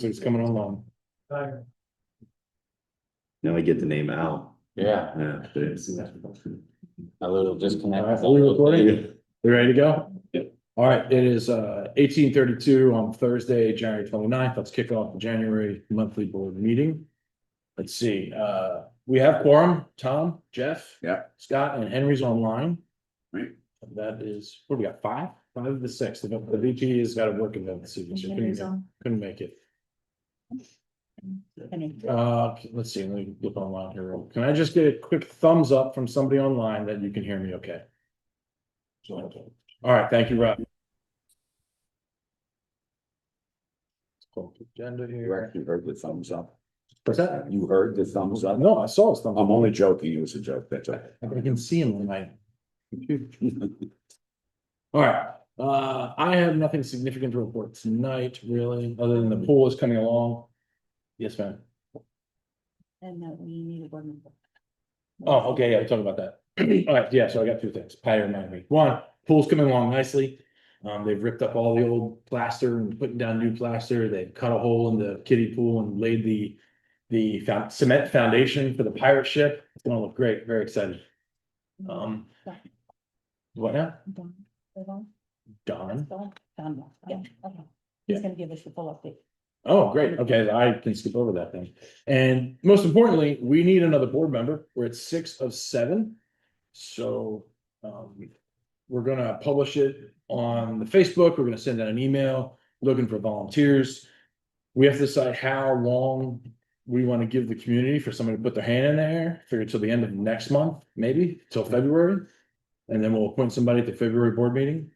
It's coming along. Now I get the name Al. Yeah, Yeah. a little All disconnect. right, are we recording? We ready to go? Yeah. All right, it is 18:32 on Thursday, January 29th. Let's kick off the January monthly board meeting. Let's see, we have quorum, Tom, Jeff. Yeah. Scott and Henry's online. Right. That is, what do we got, five of the six. The VP has got to work event this evening, so couldn't make it. Let's see, let me look online here. Can I just get a quick thumbs up from somebody online that you can hear me okay? All right, thank you, Rob. Agenda You here. actually heard the thumbs up. What's that? You heard the thumbs up? No, I saw his thumbs. I'm only joking. It was a joke. That's all. I can see him on my computer. All right, I have nothing significant to report tonight, really, other than the pool is coming along. Yes, ma'am. And that we need a board member. Oh, okay, yeah, we'll talk about that. All right, yeah, so I got two things. Patty reminded me. One, pool's coming along nicely. They've ripped up all the old plaster and putting down new plaster. They've cut a hole in the kiddie pool and laid the cement foundation for the pirate ship. It's gonna look great. Very excited. What now? Don? Yeah, okay. Yeah. He's gonna give us the full update. Oh, great. Okay, I can skip over that then. And most importantly, we need another board member. We're at 6 of 7. So we're gonna publish it on the Facebook. We're gonna send out an email looking for volunteers. We have to decide how long we want to give the community for somebody to put their hand in there. Figure till the end of next month, maybe till February. And then we'll appoint somebody at the February board meeting.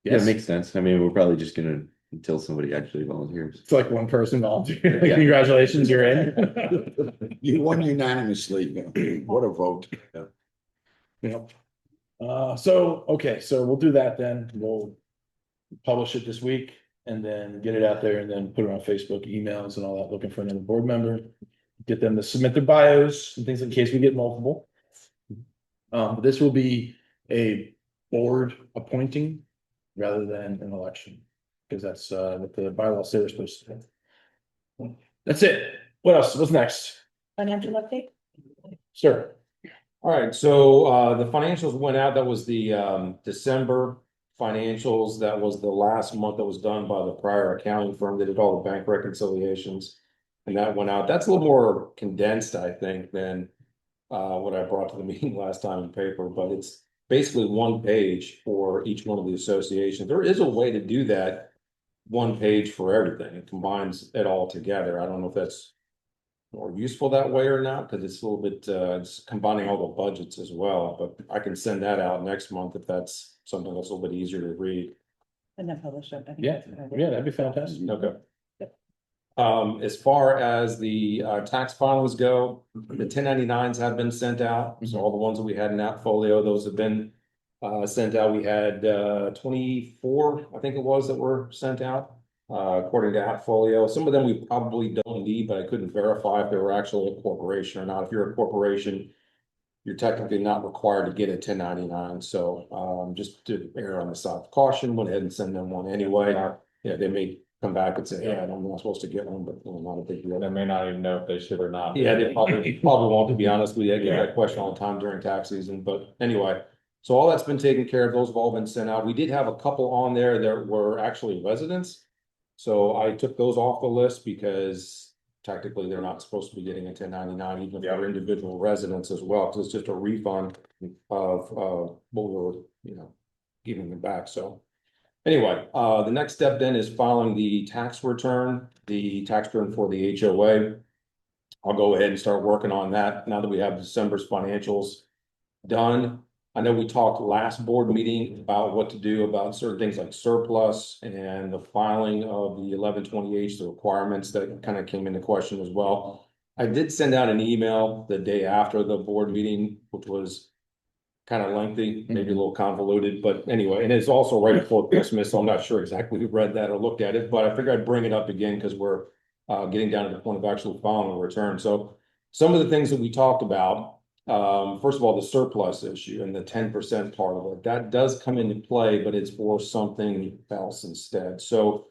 Yeah, it makes sense. I mean, we're probably just gonna until somebody actually volunteers. It's like one person volunteer. Yeah. Congratulations, you're in. You won unanimously. What a vote. Yep. Okay, so we'll do that then. We'll publish it this week and then get it out there and then put it on Facebook, emails and all that, looking for another board member. Get them to submit their bios and things in case we get multiple. This will be a board appointing rather than an election, because that's what the bylaws say we're supposed to do. That's it. What else? What's next? Financial update? Sir? All right, so the financials went out. That was the December financials. That was the last month that was done by the prior accounting firm. They did all the bank reconciliations. And that went out. That's a little more condensed, I think, than what I brought to the meeting last time in paper, but it's basically one page for each one of the associations. There is a way to do that, one page for everything. It combines it all together. I don't know if that's more useful that way or not, because it's a little bit, it's combining all the budgets as well, but I can send that out next month if that's something that's a little bit easier to read. And then publish it. I think Yeah, that's a good idea. yeah, that'd be fantastic. Okay. As far as the tax filings go, the 1099s have been sent out. So all the ones that we had in that folio, those have been sent out. We had 24, I think it was, that were sent out according to that folio. Some of them we probably don't need, but I couldn't verify if they were actually a corporation or not. If you're a corporation, you're technically not required to get a 1099. So just to err on the side of caution, went ahead and send them one anyway. Yeah, they may come back and say, yeah, I'm not supposed to get one, but not a big deal. They may not even know if they should or not. Yeah, they probably won't, to be honest with you. I get that question all the time during tax season, but anyway. So all that's been taken care of. Those have all been sent out. We did have a couple on there that were actually residents. So I took those off the list because technically they're not supposed to be getting a 1099, even if they're individual residents as well, because it's just a refund of what we were, giving them back. So anyway, the next step then is filing the tax return for the HOA. I'll go ahead and start working on that now that we have December's financials done. I know we talked last board meeting about what to do about certain things like surplus and the filing of the 1120H, the requirements that kind of came into question as well. I did send out an email the day after the board meeting, which was kind of lengthy, maybe a little convoluted, but anyway, and it's also right before Christmas, so I'm not sure exactly who read that or looked at it, but I figured I'd bring it up again because we're getting down to the point of actually filing a return. So some of the things that we talked about, first of all, the surplus issue and the 10% part of it, that does come into play, but it's for something else instead. So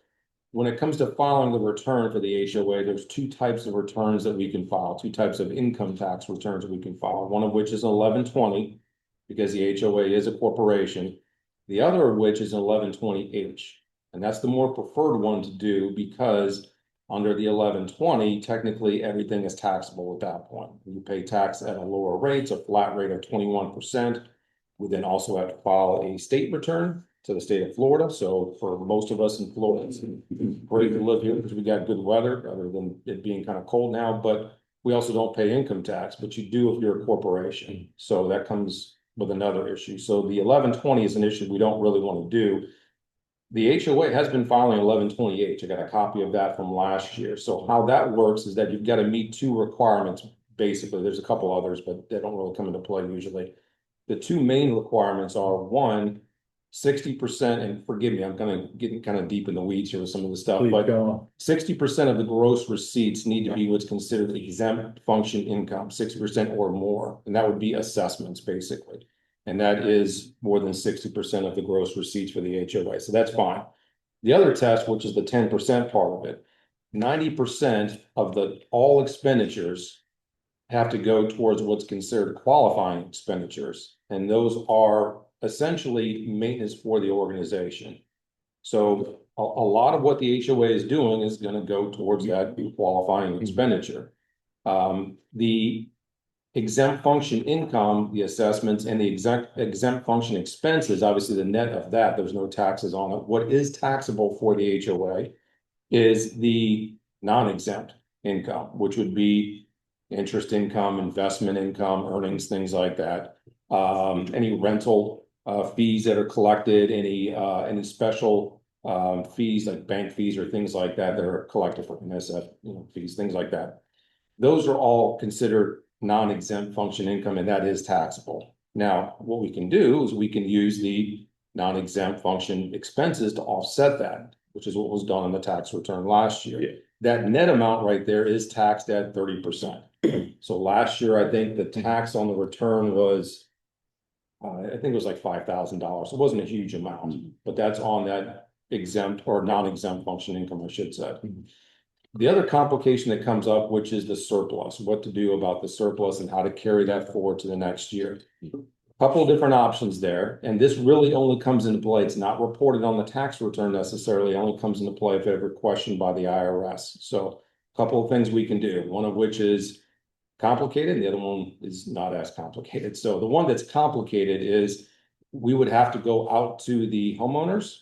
when it comes to filing the return for the HOA, there's two types of returns that we can file, two types of income tax returns that we can file, one of which is 1120, because the HOA is a corporation. The other of which is 1120H, and that's the more preferred one to do because under the 1120, technically everything is taxable at that point. You pay tax at a lower rate, a flat rate of 21%. We then also have to file a state return to the state of Florida. So for most of us in Florida, it's great to live here because we got good weather, other than it being kind of cold now. But we also don't pay income tax, but you do if you're a corporation. So that comes with another issue. So the 1120 is an issue we don't really want to do. The HOA has been filing 1120H. I got a copy of that from last year. So how that works is that you've got to meet two requirements. Basically, there's a couple others, but they don't really come into play usually. The two main requirements are, one, 60%, and forgive me, I'm getting kind of deep in the weeds here with some of the stuff, Please but go on. 60% of the gross receipts need to be what's considered exempt function income, 60% or more, and that would be assessments basically. And that is more than 60% of the gross receipts for the HOA, so that's fine. The other test, which is the 10% part of it, 90% of all expenditures have to go towards what's considered qualifying expenditures, and those are essentially maintenance for the organization. So a lot of what the HOA is doing is going to go towards that qualifying expenditure. The exempt function income, the assessments, and the exempt function expenses, obviously the net of that, there's no taxes on it. What is taxable for the HOA is the non-exempt income, which would be interest income, investment income, earnings, things like that. Any rental fees that are collected, any special fees like bank fees or things like that that are collected for NSF, fees, things like that. Those are all considered non-exempt function income, and that is taxable. Now, what we can do is we can use the non-exempt function expenses to offset that, which is what was done on the tax return last year. Yeah. That net amount right there is taxed at 30%. So last year, I think the tax on the return was, I think it was like $5,000. It wasn't a huge amount, but that's on that exempt or non-exempt function income, I should say. The other complication that comes up, which is the surplus, what to do about the surplus and how to carry that forward to the next year. A couple of different options there, and this really only comes into play. It's not reported on the tax return necessarily. It only comes into play if ever questioned by the IRS. So a couple of things we can do, one of which is complicated, and the other one is not as complicated. So the one that's complicated is we would have to go out to the homeowners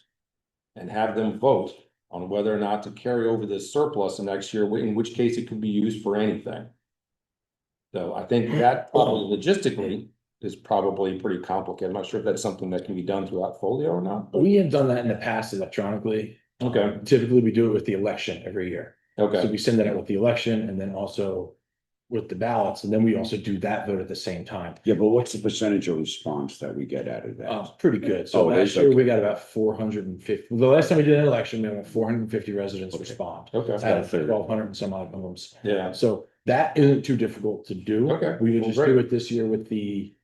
and have them vote on whether or not to carry over this surplus the next year, in which case it could be used for anything. So I think that probably logistically is probably pretty complicated. I'm not sure if that's something that can be done throughout Folio or not. We have done that in the past electronically. Okay. Typically, we do it with the election every year. So Okay, we send that out with the election and then also with the ballots, and then we also do that vote at the same time. Yeah, but what's the percentage of response that we get out of that? It's pretty good. So Oh, it last is? year we Okay. got about 450. The last time we did an election, we had about 450 residents Okay. respond. okay, Out of 1,200 and some odd homes. yeah, So that isn't too difficult to do. Okay. We would Well, just great. do it this year with the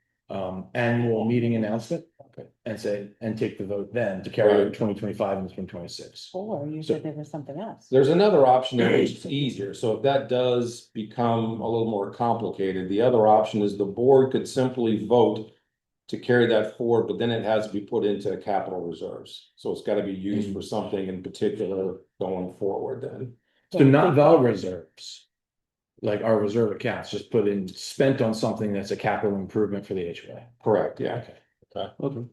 annual meeting announcement. Okay. And take the vote then to carry over Right. 2025 and 2026. Or you So- said there was something else. There's another option that is easier. So if that does become a little more complicated, the other option is the board could simply vote to carry that forward, but then it has to be put into capital reserves. So it's got to be used for something in particular going forward then. So not the reserves. Like our reserve accounts, just put in, spent on something that's a capital improvement for the HOA. Correct, yeah. Okay.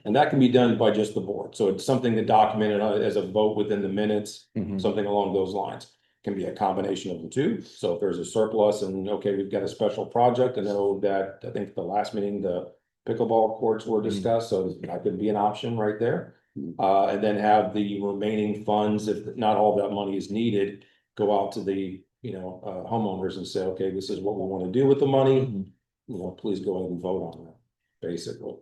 And that can be done by just the board. So it's something to document it as a vote within the minutes, Mhm. something along those lines. Can be a combination of the two. So if there's a surplus and, okay, we've got a special project, and then that, I think the last meeting, the pickleball courts were discussed, so that could be an option right there. And then have the remaining funds, if not all that money is needed, go out to the, homeowners and say, okay, this is what we want to do with the money. Please go ahead and vote on that, basically.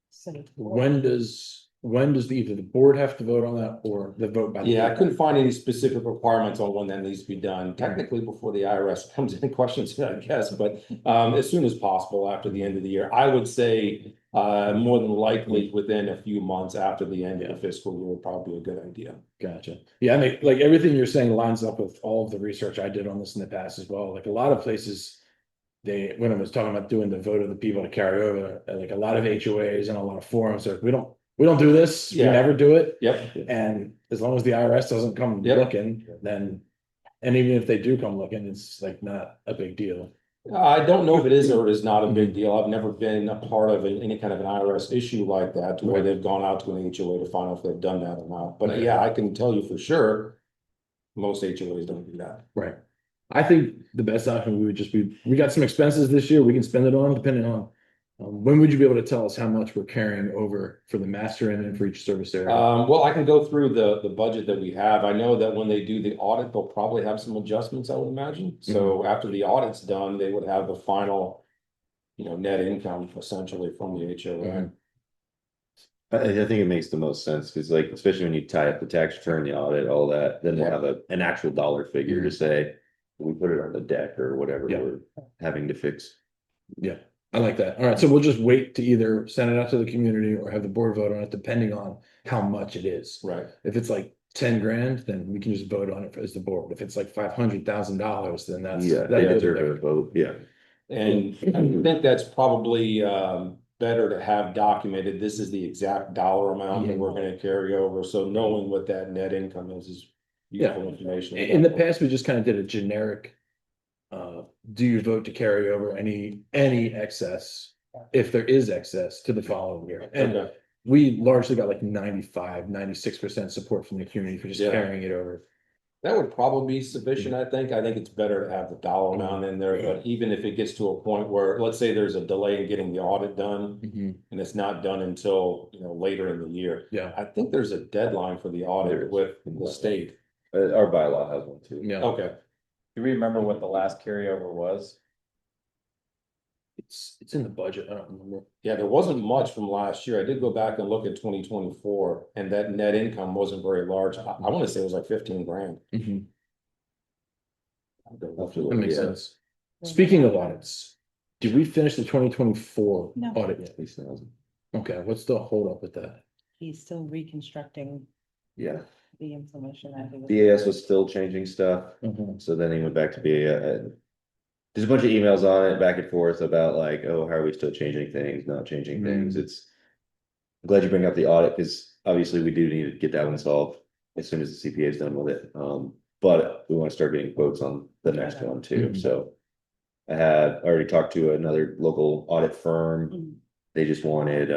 So When does either the board have to vote on that or the vote by? the Yeah, I board? couldn't find any specific requirements on when that needs to be done, technically before the IRS comes in and questions it, I guess, but as soon as possible after the end of the year. I would say More than likely within a few months after the end of the fiscal year would probably be a good idea. Gotcha. Yeah, I mean, like everything you're saying lines up with all of the research I did on this in the past as well. Like a lot of places, when I was talking about doing the vote of the people to carry over, like a lot of HOAs and a lot of forums, like we don't do this, we Yeah. never do it. Yep. And as long as the IRS doesn't come Yep. looking, then, and even if they do come looking, it's like not a big deal. I don't know if it is or it is not a big deal. I've never been a part of any kind of an IRS issue like that to where Right. they've gone out to an HOA to find out if they've done that or not. But Right. yeah, I can tell you for sure, most HOAs don't do that. Right. I think the best option would just be, we got some expenses this year, we can spend it on, depending on. When would you be able to tell us how much we're carrying over for the master and then for each service area? Well, I can go through the budget that we have. I know that when they do the audit, they'll probably have some adjustments, I would imagine. So after the audit's done, they would have the final, net income essentially from the HOA. I think it makes the most sense, because like, especially when you tie up the tax return, the audit, all that, then we'll have an actual dollar figure to say, we put it on the deck or whatever Yeah. we're having to fix. Yeah, I like that. All right, so we'll just wait to either send it out to the community or have the board vote on it, depending on how much it is. Right. If it's like 10 grand, then we can just vote on it as the board. If it's like $500,000, then that's. Yeah, that they goes deserve there. a vote, yeah. And I think that's probably better to have documented. This is the exact dollar amount that we're gonna carry over. So knowing what that net income is useful information. In the past, we just kind of did a generic. Do you vote to carry over any excess, if there is excess, to the following year? And Okay. we largely got like 96% support from the community for just Yeah. carrying it over. That would probably be sufficient, I think. I think it's better to have the dollar amount in there, but even if it gets to a point where, let's say there's a delay in getting the audit done and it's not done until, later in the year. Yeah, I think there's a deadline for the There audit is. with the state. Our bylaw has one too. yeah. Okay. Do you remember what the last carryover was? It's in the budget. I don't remember. Yeah, there wasn't much from last year. I did go back and look at 2024 and that net income wasn't very large. I want to say it was like 15 grand. Mhm. That Absolutely, makes yeah. sense. Speaking of audits, did we finish the 2024 No. audit yet? At least 1,000. Okay, what's the hold up with that? He's still reconstructing Yeah, the information that he was. BAS was still changing stuff, so then he went back to BAS. There's a bunch of emails on it back and forth about like, oh, how are we still changing things, not changing things? I'm glad you bring up the audit, because obviously we do need to get that one solved as soon as the CPA is done with it. But we want to start getting quotes on the next one too, so. I had already talked to another local audit firm. They just wanted,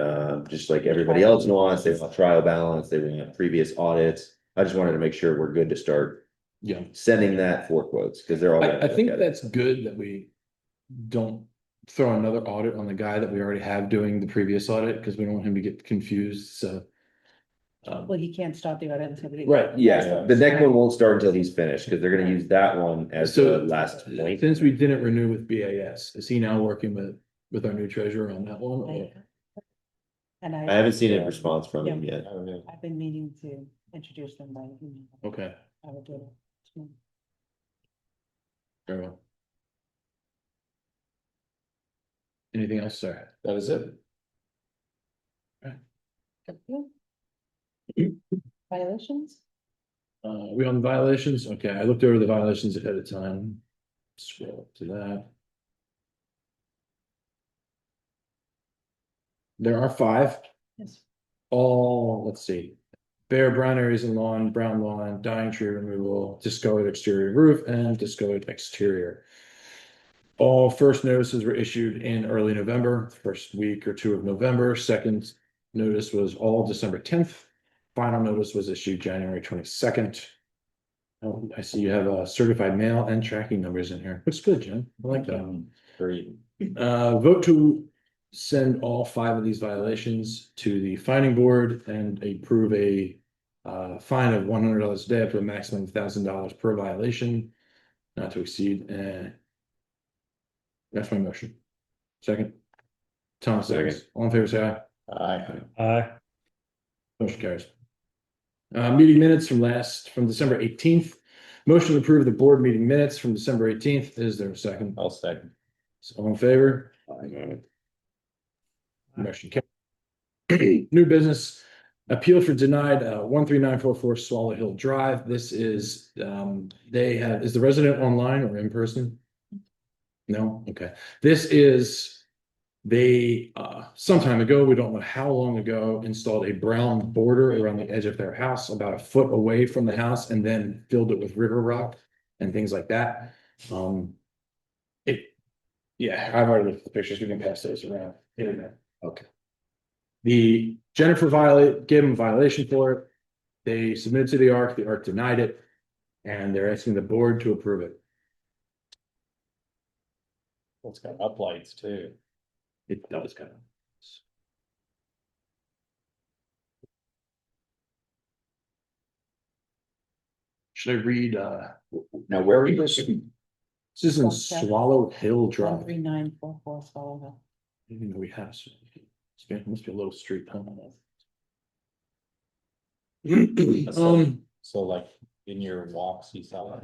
just like everybody else wants, they want trial balance, they want previous audits. I just wanted to make sure we're good to start Yeah, sending that for quotes, because they're all. I think that's good that we don't throw another audit on the guy that we already have doing the previous audit, because we don't want him to get confused, so. Well, he can't start the audit until. Right, Yeah, the next one won't start until he's finished, because they're gonna use that one as the So last point. since we didn't renew with BAS, is he now working with our new treasurer on that one? or- And I haven't seen a response from him yet. I've been meaning to introduce them by email. Okay, I will do it. very well. Anything else, sir? That is it. Violations? We on the violations? Okay, I looked over the violations ahead of time. Scroll up to that. There are 5, Yes. all, let's see. Bare brown areas in lawn, brown lawn, dying tree removal, discolored exterior roof, and discolored exterior. All first notices were issued in early November, first week or 2 of November. Second notice was all December 10th. Final notice was issued January 22nd. Oh, I see you have certified mail and tracking numbers in here. Looks good, Jim. I like that. Great. Vote to send all 5 of these violations to the fining board and approve a fine of $100 a day up to a maximum of $1,000 per violation, not to exceed. That's my motion. Second. Thomas seconds. All in favor, say aye. Aye. Motion carries. Meeting minutes from December 18th. Motion to approve the board meeting minutes from December 18th. Is there a second? I'll second. All in favor? Motion carried. New business, appeal for denied, 13944 Swallow Hill Drive. This is, is the resident online or in person? No, okay. This is, they, some time ago, we don't know how long ago, installed a brown border around the edge of their house, about a foot away from the house, and then filled it with river rock and things like that. Yeah, I've already looked at the pictures. We can pass those around. Okay. The Jennifer gave them a violation for it. They submitted to the ARC denied it, and they're asking the board to approve it. It's got uplights too. It does kind of. Should I read, Now, where is this? this is in Swallow Hill Drive. 13944 Swallow Hill. Even though we have, it must be a little street. Huh? So like in your walks, you saw.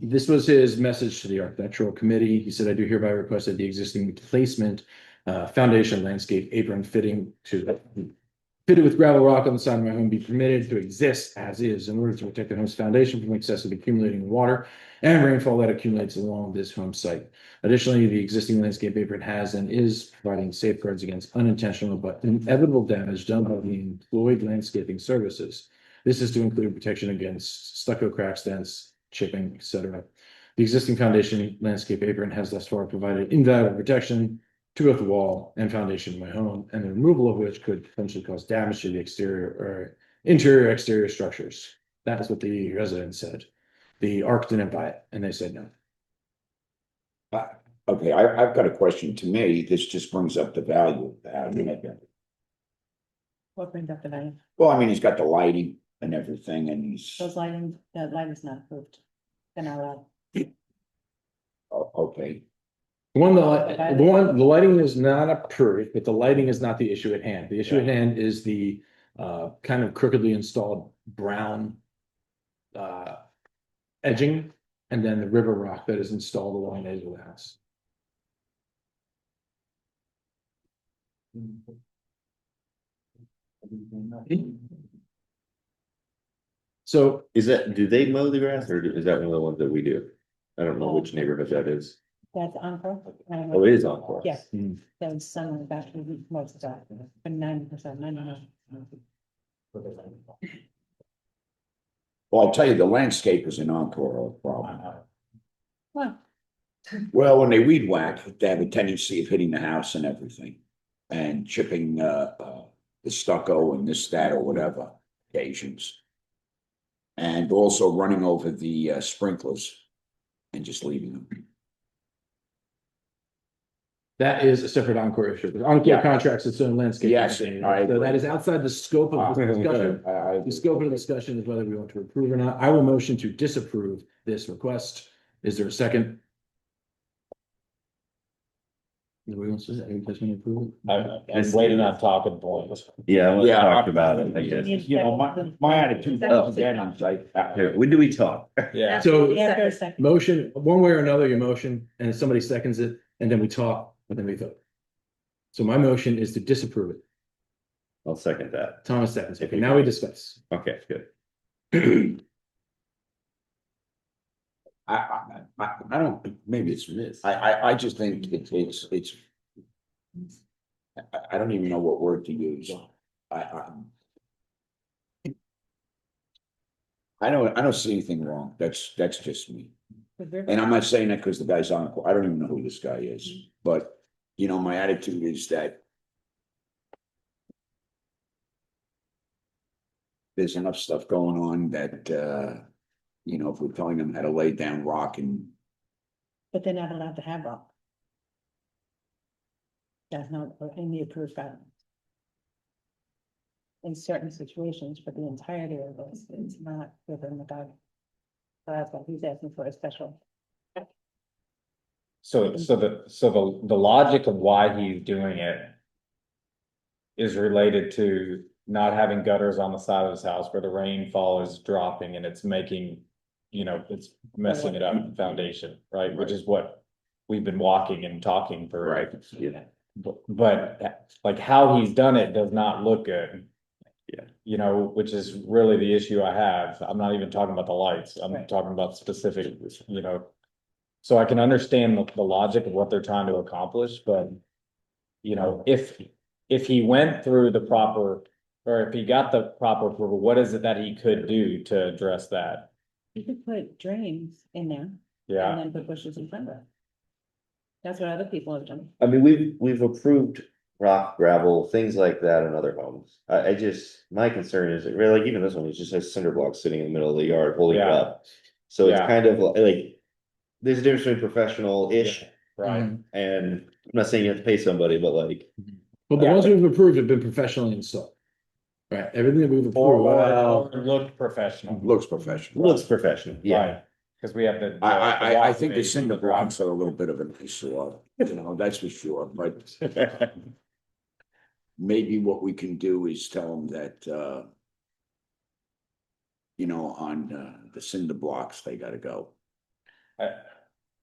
This was his message to the architectural committee. He said, I do hereby request that the existing replacement foundation landscape apron fitted with gravel rock on the side of my home be permitted to exist as is in order to protect the home's foundation from excessive accumulating water and rainfall that accumulates along this home site. Additionally, the existing landscape apron has and is providing safeguards against unintentional but inevitable damage done by the employed landscaping services. This is to include protection against stucco cracks, dents, chipping, etc. The existing foundation landscape apron has thus far provided invaluable protection to both the wall and foundation of my home, and the removal of which could potentially cause damage to the exterior or exterior structures. That is what the resident said. The ARC didn't buy it, and they said no. Okay, I've got a question. To me, this just brings up the value of the house. What brings up the value? Well, I mean, he's got the lighting and everything, and he's, Those lighting, that light is not approved. They're not allowed. okay. The lighting is not approved, but the lighting is not the issue at hand. The issue at hand is the kind of crookedly installed brown edging, and then the river rock that is installed along the edge of the house. So Do they mow the grass or is that one of the ones that we do? I don't know which neighborhood that is. That's Encore. Oh, it is Encore. Yes, that was some of that, most of that, but 90%, 99%. Well, I'll tell you, the landscape is an Encore problem. Well, Well, when they weed whack, they have a tendency of hitting the house and everything. And chipping the stucco and this, that, or whatever occasions. And also running over the sprinklers and just leaving them. that is a separate Encore issue. The Encore Yeah. contracts its own landscape. Yes, I So agree. that is outside the scope of this discussion. The scope of the discussion is whether we want to approve or not. I will motion to disapprove this request. Is there a second? Anybody else, any question to approve it? I'm waiting on talking points. Yeah, I want to Yeah, talk I- about it, I guess. You know, my attitude again is like. Here, when do we talk? Yeah. So after a second. motion, one way or another, your motion, and if somebody seconds it, and then we talk, and then we vote. So my motion is to disapprove it. I'll second that. Thomas seconds. Okay, now we discuss. Okay, good. I don't, maybe it's this. I just think it's. I don't even know what word to use. I don't see anything wrong. That's just me. And I'm not saying that because the guy's on, I don't even know who this guy is, but, you know, my attitude is that. There's enough stuff going on that, you know, if we're telling them how to lay down rock and. But they're not allowed to have rock. That's not in the approved guidelines. In certain situations, but the entirety of this is not within the guidelines. So that's why he's asking for a special. So the logic of why he's doing it is related to not having gutters on the side of his house where the rainfall is dropping and it's making, you know, it's messing it up, the foundation, right? Which is what we've been walking and talking for. Right, yeah. but like how he's done it does not look good. Yeah. You know, which is really the issue I have. I'm not even talking about the lights. I'm Right. talking about specific, you know. So I can understand the logic of what they're trying to accomplish, but. You know, if he went through the proper, or if he got the proper approval, what is it that he could do to address that? You could put drains in there and Yeah, then put bushes in front of it. That's what other people have done. I mean, we've approved rock, gravel, things like that in other homes. I just, my concern is, really, like, even this one, it just has cinder blocks sitting in the middle of the yard holding it Yeah. up. So it's Yeah. kind of like, there's a difference between professional-ish, right. and I'm not saying you have to pay somebody, but like, But the Yeah. ones we've approved have been professionally installed. Right, everything that we've approved. Or look professional. Looks professional. looks professional, yeah. Right, cause we have the. I think the walkways cinder and blocks are a little bit of an eyesore, you know, that's for sure, but maybe what we can do is tell them that, you know, on, the cinder blocks, they gotta go.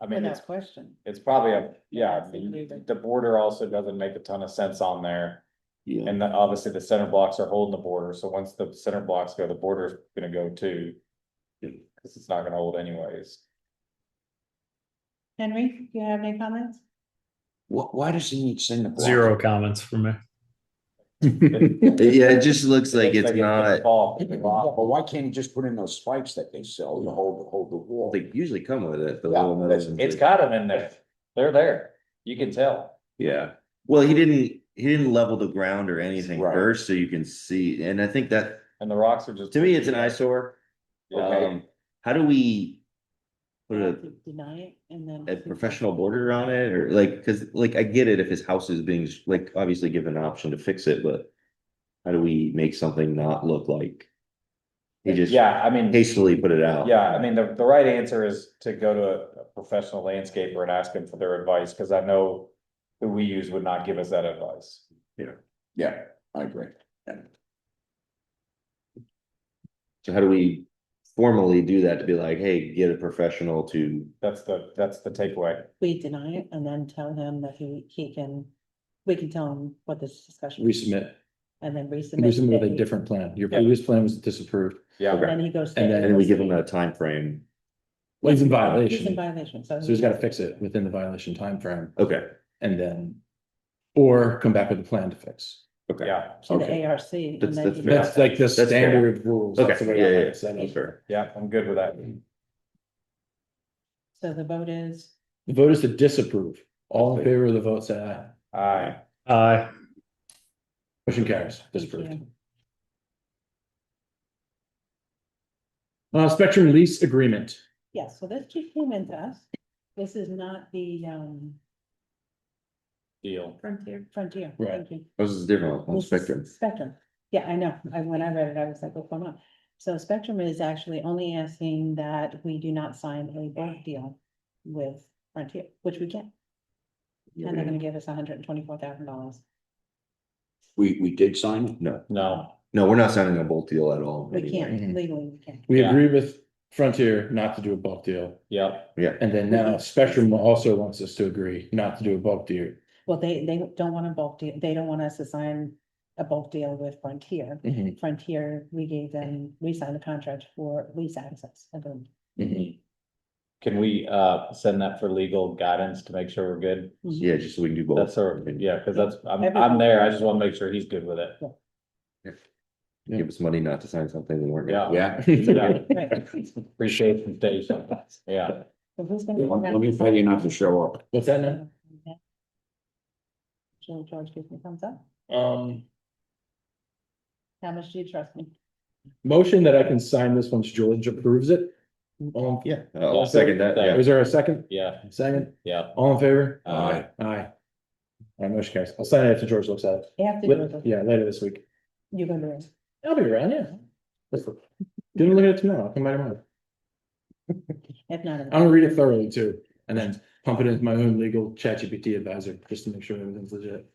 I mean, Without question. it's probably a, yeah, I Yeah. mean, the border also doesn't make a ton of sense on there. Yeah, And obviously the center blocks are holding the border, so once the center blocks go, the border's gonna go too. Cause it's not gonna hold anyways. Henry, do you have any comments? Why does he need cinder blocks? Zero comments from me. yeah, it just looks like it's not, Fall. But why can't he just put in those spikes that they sell to hold the wall? they usually come with it, the Yeah, little metal ones. It's got them in there. They're there. You can tell. Yeah, well, he didn't level the ground or anything Right. first, so you can see, and I think that, And the rocks are just. to me, it's an eyesore. Yeah. How do we put You a, have to Deny it and then. a professional border on it, or like, cause like, I get it if his house is being, like, obviously given an option to fix it, but how do we make something not look like he just Yeah, I mean, hastily put it out? yeah, I mean, the right answer is to go to a professional landscaper and ask them for their advice, cause I know who we use would not give us that advice. Yeah, I agree. So how do we formally do that to be like, hey, get a professional to, That's the takeaway. We deny it and then tell him that he can, we can tell him what this discussion. Resubmit, And then resubmit. resubmit with a different plan. Your Yeah. previous plan was disapproved. Yeah, And then he goes. to And then and then we give ARC. him a time frame. Well, he's in He's in violation, violation, so. so he's gotta fix it within the violation timeframe Okay, and then. Or come back with a plan to fix. okay. yeah, To the Okay. ARC. and That's- then that's he fair. goes That's like the That's fair. standard rules. That's the way I Okay, like yeah, it set up. that's fair. yeah, I'm good with that. So the vote is, The vote is to disapprove. All in favor of the vote, say aye. Aye. Aye. Motion carries, thank disapproved. you. Spectrum lease agreement. Yes, so this just came into us. This is not the, Deal. Frontier. Right. Thank you. This is different on This is Spectrum. Spectrum. Yeah, I know. When I read it, I was like, what's going on? So Spectrum is actually only asking that we do not sign a bulk deal with Frontier, which we can. And they're gonna give us $124,000. We did sign it? No, No, no, we're not signing a bulk deal at all. We anyway. can't, Mhm. legally, we can't. We Yeah. agree with Frontier not to do a bulk deal. yep, And then now Spectrum also wants us to agree not to do a bulk deal. Well, they don't want a bulk deal. They don't want us to sign a bulk deal with Frontier. Frontier, we signed a contract for lease access. can we send that for legal guidance to make sure we're good? Yeah, just so we can do both. That's our, yeah, cause that's, I'm Everyone- there, I just wanna make sure he's good with it. Give us money not to sign something we weren't gonna. Yeah. Yeah. Yeah, Right. appreciate the day sometimes, yeah. So who's gonna? Let me pay you not to show up. What's that now? George gives me thumbs up. How much do you trust me? Motion that I can sign this once George approves it. Yeah, I'll second that, yeah. Is there a second? Yeah, Second? yeah. All in favor? Aye. Aye. All right, motion carries. I'll sign it after George looks at it. After George, Yeah, later this week. you're gonna. I'll be around, yeah. Didn't look at it tomorrow. I'll come by tomorrow. If not. I'm gonna read it thoroughly too, and then pump it into my own legal ChatGPT advisor, just to make sure everything's legit.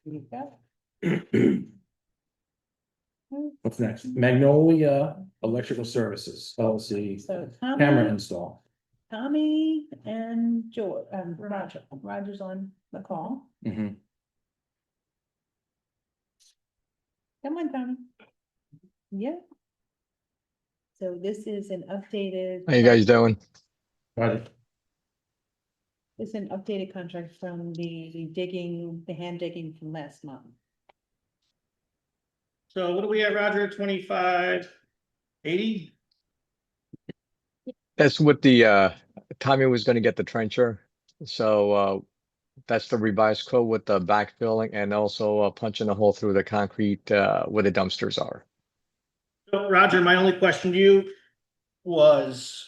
What's next? Magnolia Electrical Services, LLC, So camera install. Tommy and Roger's on the call. Mhm. Come on, Tommy. Yeah. So this is an updated. How you guys doing? Right. It's an updated contract from the digging, the hand digging from last month. So what do we at, Roger? 2580? That's what the Tommy was gonna get the trencher. So that's the revised quote with the backfilling and also punching a hole through the concrete where the dumpsters are. So Roger, my only question to you was,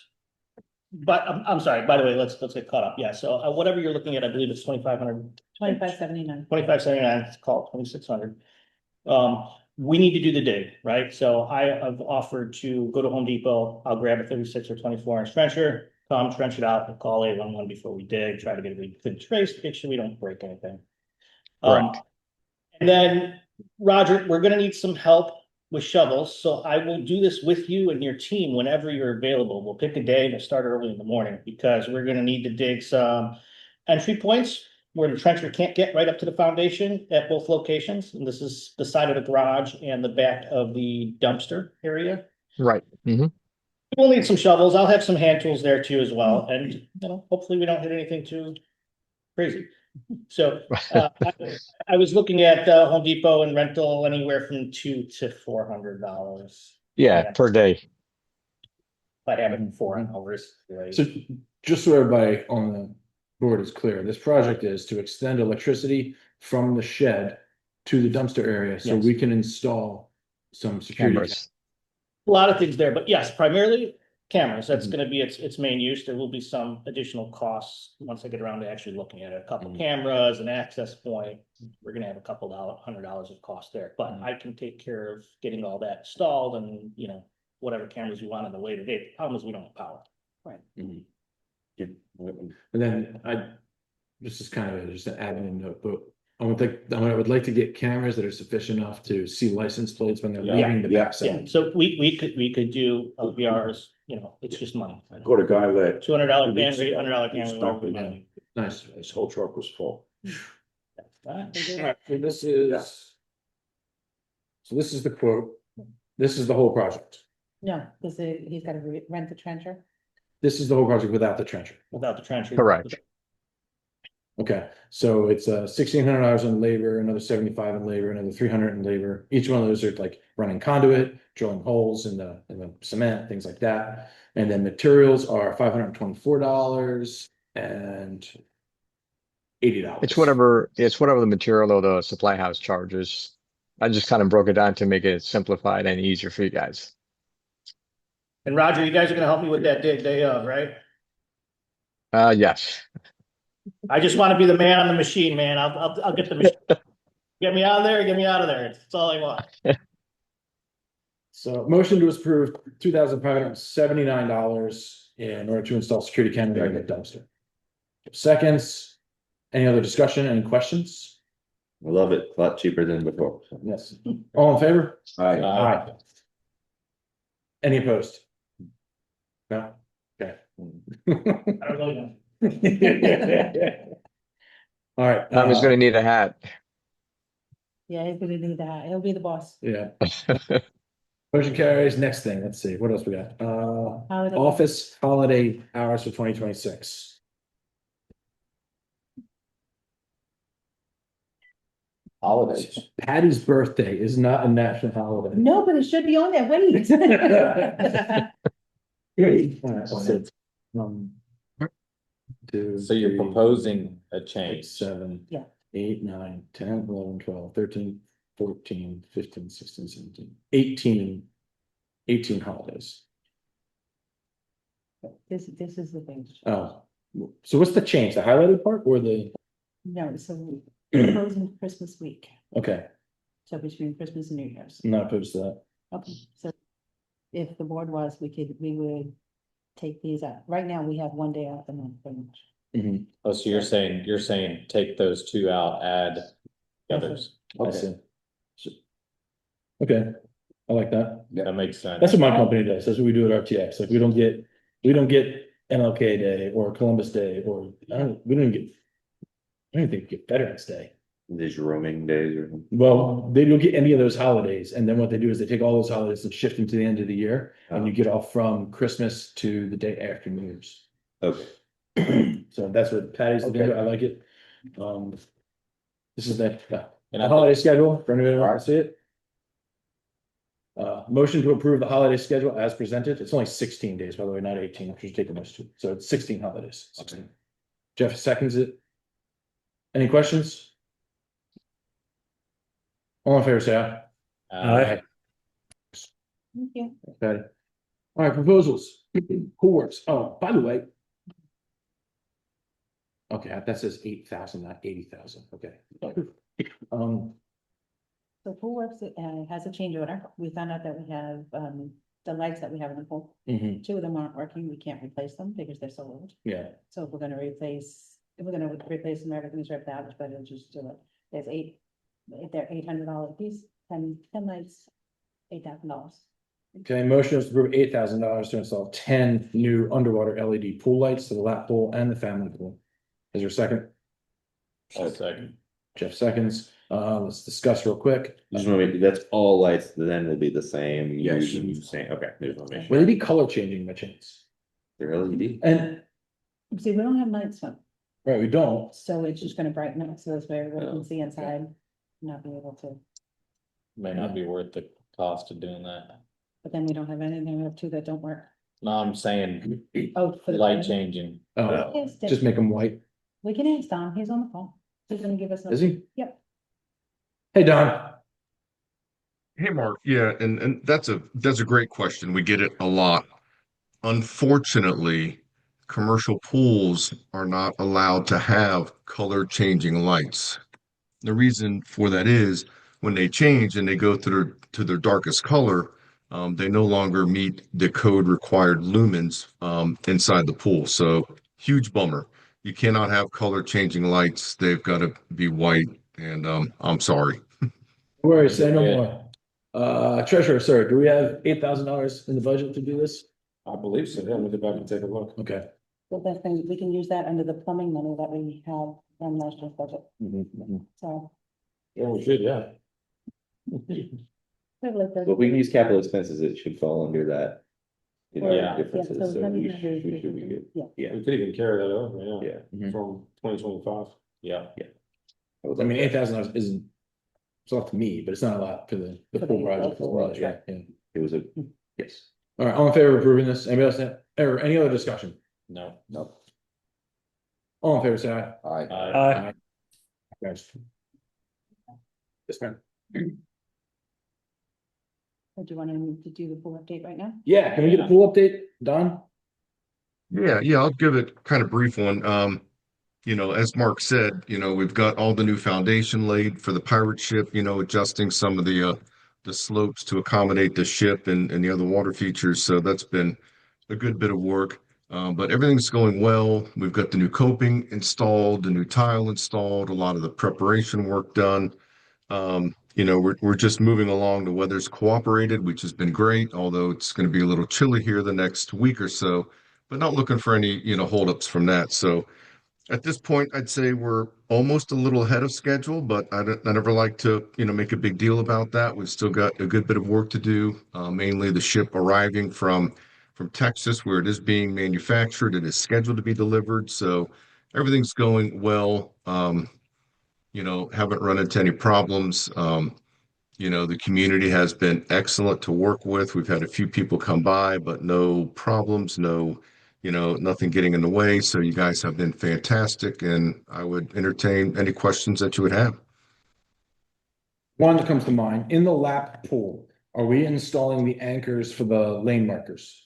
but I'm sorry, by the way, let's get caught up. Yeah, so whatever you're looking at, I believe it's 2,500. 2579. 2579, it's called 2,600. We need to do the dig, right? So I have offered to go to Home Depot. I'll grab a 36 or 24 inch trencher, come trench it out, and call 811 before we dig, try to get a good trace, make sure we don't break anything. Correct. And then, Roger, we're gonna need some help with shovels, so I will do this with you and your team whenever you're available. We'll pick a day and we'll start early in the morning, because we're gonna need to dig some entry points where the trencher can't get right up to the foundation at both locations. And this is the side of the garage and the back of the dumpster area. Right. Hmm. We'll need some shovels. I'll have some hand tools there too as well. And, you know, hopefully we don't hit anything too crazy. So I was looking at Home Depot and rental anywhere from $200 to $400. Yeah, per day. If I have it in 4 hours. Right? So just so everybody on the board is clear, this project is to extend electricity from the shed to the dumpster area so Yes. we can install some security. Cameras. A lot of things there, but yes, primarily cameras. That's gonna be its main use. There will be some additional costs once I get around to actually looking at it. A couple cameras, an access point. We're gonna have a couple $100 of cost there, but I can take care of getting all that installed and, you know, whatever cameras you want in the later date. The problem is we don't have power. And then this is kind of just an admin note, but I would like to get cameras that are sufficient enough to see license plates when they're leaving the Yeah, Yeah, backside. so we could do LVRs, you know, it's just money. Got a guy that. $200 camera, $800 camera. He's whatever we dumping want. in. Nice. His whole truck was full. Alright, So this is. So this is the quote. This is the whole project. No, because he's got to rent the trencher. This is the whole project without the trencher. Without the trencher. Correct. Okay, so it's $1,600 in labor, another 75 in labor, another 300 in labor. Each one of those are like running conduit, drilling holes in the cement, things like that. And then materials are $524 and $80. It's whatever the material or the supply house charges. I just kind of broke it down to make it simplified and easier for you guys. And Roger, you guys are gonna help me with that day of, right? Yes. I just wanna be the man on the machine, man. I'll get the machine. Get me out of there, get me out of there. That's all I want. So motion to approve $2,579 in order to install security camera in the dumpster. Seconds, any other discussion, any questions? I love it, a lot cheaper than before. Yes, all in favor? Aye. Aye. Any opposed? No? Okay. I don't really know. All right. Tommy's gonna need a hat. Yeah, he's gonna do that. He'll be the boss. Yeah, motion carries. Next thing, let's see, what else we got? Holiday. Office holiday hours for 2026. Holidays. Patty's birthday is not a national holiday. No, but it should be on there. Wait. All right, let's see. Two, So you're three, proposing a six, change. 7, Yeah. 8, 9, 10, 11, 12, 13, 14, 15, 16, 17, 18 holidays. This is the thing. Oh, so what's the change? The highlighted part or the, No, so we're closing Christmas week, okay, so between Christmas and New Year's. I'm not opposed to that. Okay, so if the board was, we would take these out. Right now, we have one day off a month pretty much. Mhm. Oh, so you're saying take those two out, add the others. I see. Okay, I like that. That makes sense. That's what my company does. That's what we do at RTX. Like, we don't get MLK Day or Columbus Day or, we don't get, I don't even think we get Veterans Day. These roaming days or something. Well, they don't get any of those holidays, and then what they do is they take all those holidays and shift them to the end of the year, and you get off from Christmas to the day after New Year's. Okay, So that's what Patty's looking Okay. at, I like it. This is the And I holiday schedule, for anybody who wants to see it. Motion to approve the holiday schedule as presented, it's only 16 days, by the way, not 18, which should take the most two, so it's 16 holidays. 16. Jeff seconds it. Any questions? All in favor, say aye. Aye. Thank you. Patty. All right, proposals. Who works? Oh, by the way. Okay, that says 8,000, not 80,000, okay. So Pool Works has a change order. We found out that we have the lights that we have in the pool. mhm, Two of them aren't working. We can't replace them because they're so old. yeah, So if we're gonna replace them, everything's ripped out, but it'll just do it. There's they're $800 a piece, 10 lights, $8,000. okay, motion is to approve $8,000 to install 10 new underwater LED pool lights to the lap pool and the family pool. Is there a second? I'll second. Jeff seconds, let's discuss real quick. just want to make, that's all lights then will be the same. Yes. Same, okay, there's no issue. Will they be color changing by chance? They're LED. And, See, we don't have night swim, right, we don't, so it's just gonna brighten up so this way everybody Oh, can see inside. Not be able to, May not be worth the cost of doing that. but then we don't have anything, we have two that don't work. No, I'm saying Oh, for the. light changing. oh, Yes, just make them white, we can ask Don, he's on the phone. He's gonna give us. is he? Yep. Hey, Don. Hey, Mark. Yeah, and that's a great question. We get it a lot. Unfortunately, commercial pools are not allowed to have color changing lights. The reason for that is when they change and they go to their darkest color, they no longer meet the code required lumens inside the pool. So huge bummer. You cannot have color changing lights. They've got to be white. And I'm sorry. No worries, say no Yeah. more. Treasurer, sir, do we have $8,000 in the budget to do this? I believe so, yeah, let me go back and take a look. Okay. The best thing, we can use that under the plumbing money that we have from last year's budget, so. Yeah, we should, yeah. But if we can use capital expenses, it should fall under that. You know, Yeah. differences, so so we 700 should be good. Yeah, We could even carry that over, yeah, Yeah. from 2025. Yeah. I mean, $8,000 isn't, it's a lot to me, but it's not a lot for the For pool the project. pool Yeah, yeah. It was a, Yes. All right, all in favor of approving this? Anybody else, or any other discussion? No. No. All in favor, say aye. Aye. Aye. Guys. Yes, ma'am. or do you want to do the full update right now? Yeah, can we get a pool update, Don? Yeah, I'll give it kind of brief one. As Mark said, we've got all the new foundation laid for the pirate ship, adjusting some of the slopes to accommodate the ship and the other water features. So that's been a good bit of work. But everything's going well. We've got the new coping installed, the new tile installed, a lot of the preparation work done. We're just moving along. The weather's cooperated, which has been great, although it's going to be a little chilly here the next week or so, but not looking for any, holdups from that. So at this point, I'd say we're almost a little ahead of schedule, but I never like to, make a big deal about that. We've still got a good bit of work to do, mainly the ship arriving from Texas, where it is being manufactured. It is scheduled to be delivered, so everything's going well. Haven't run into any problems. The community has been excellent to work with. We've had a few people come by, but no problems, nothing getting in the way. So you guys have been fantastic, and I would entertain any questions that you would have. One that comes to mind, in the lap pool, are we installing the anchors for the lane markers?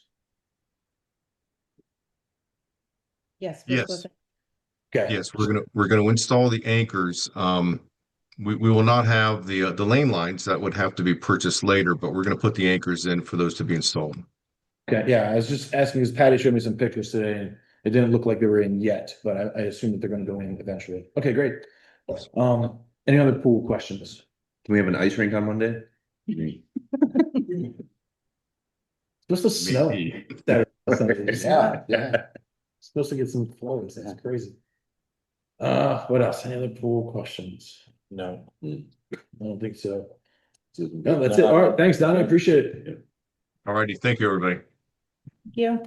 Yes. Yes. Okay. Yes, we're gonna install the anchors. We will not have the lane lines that would have to be purchased later, but we're gonna put the anchors in for those to be installed. Okay, yeah, I was just asking because Patty showed me some pictures today and it didn't look like they were in yet, but I assume that they're gonna go in eventually. Okay, great. Any other pool questions? can we have an ice rink on Monday? Supposed to snow. Maybe. Yeah, yeah. Supposed to get some flows, that's crazy. What else? Any other pool questions? No. I don't think so. No, that's it. All right, thanks, Don. I appreciate it. Alrighty, thank you, everybody. Thank you.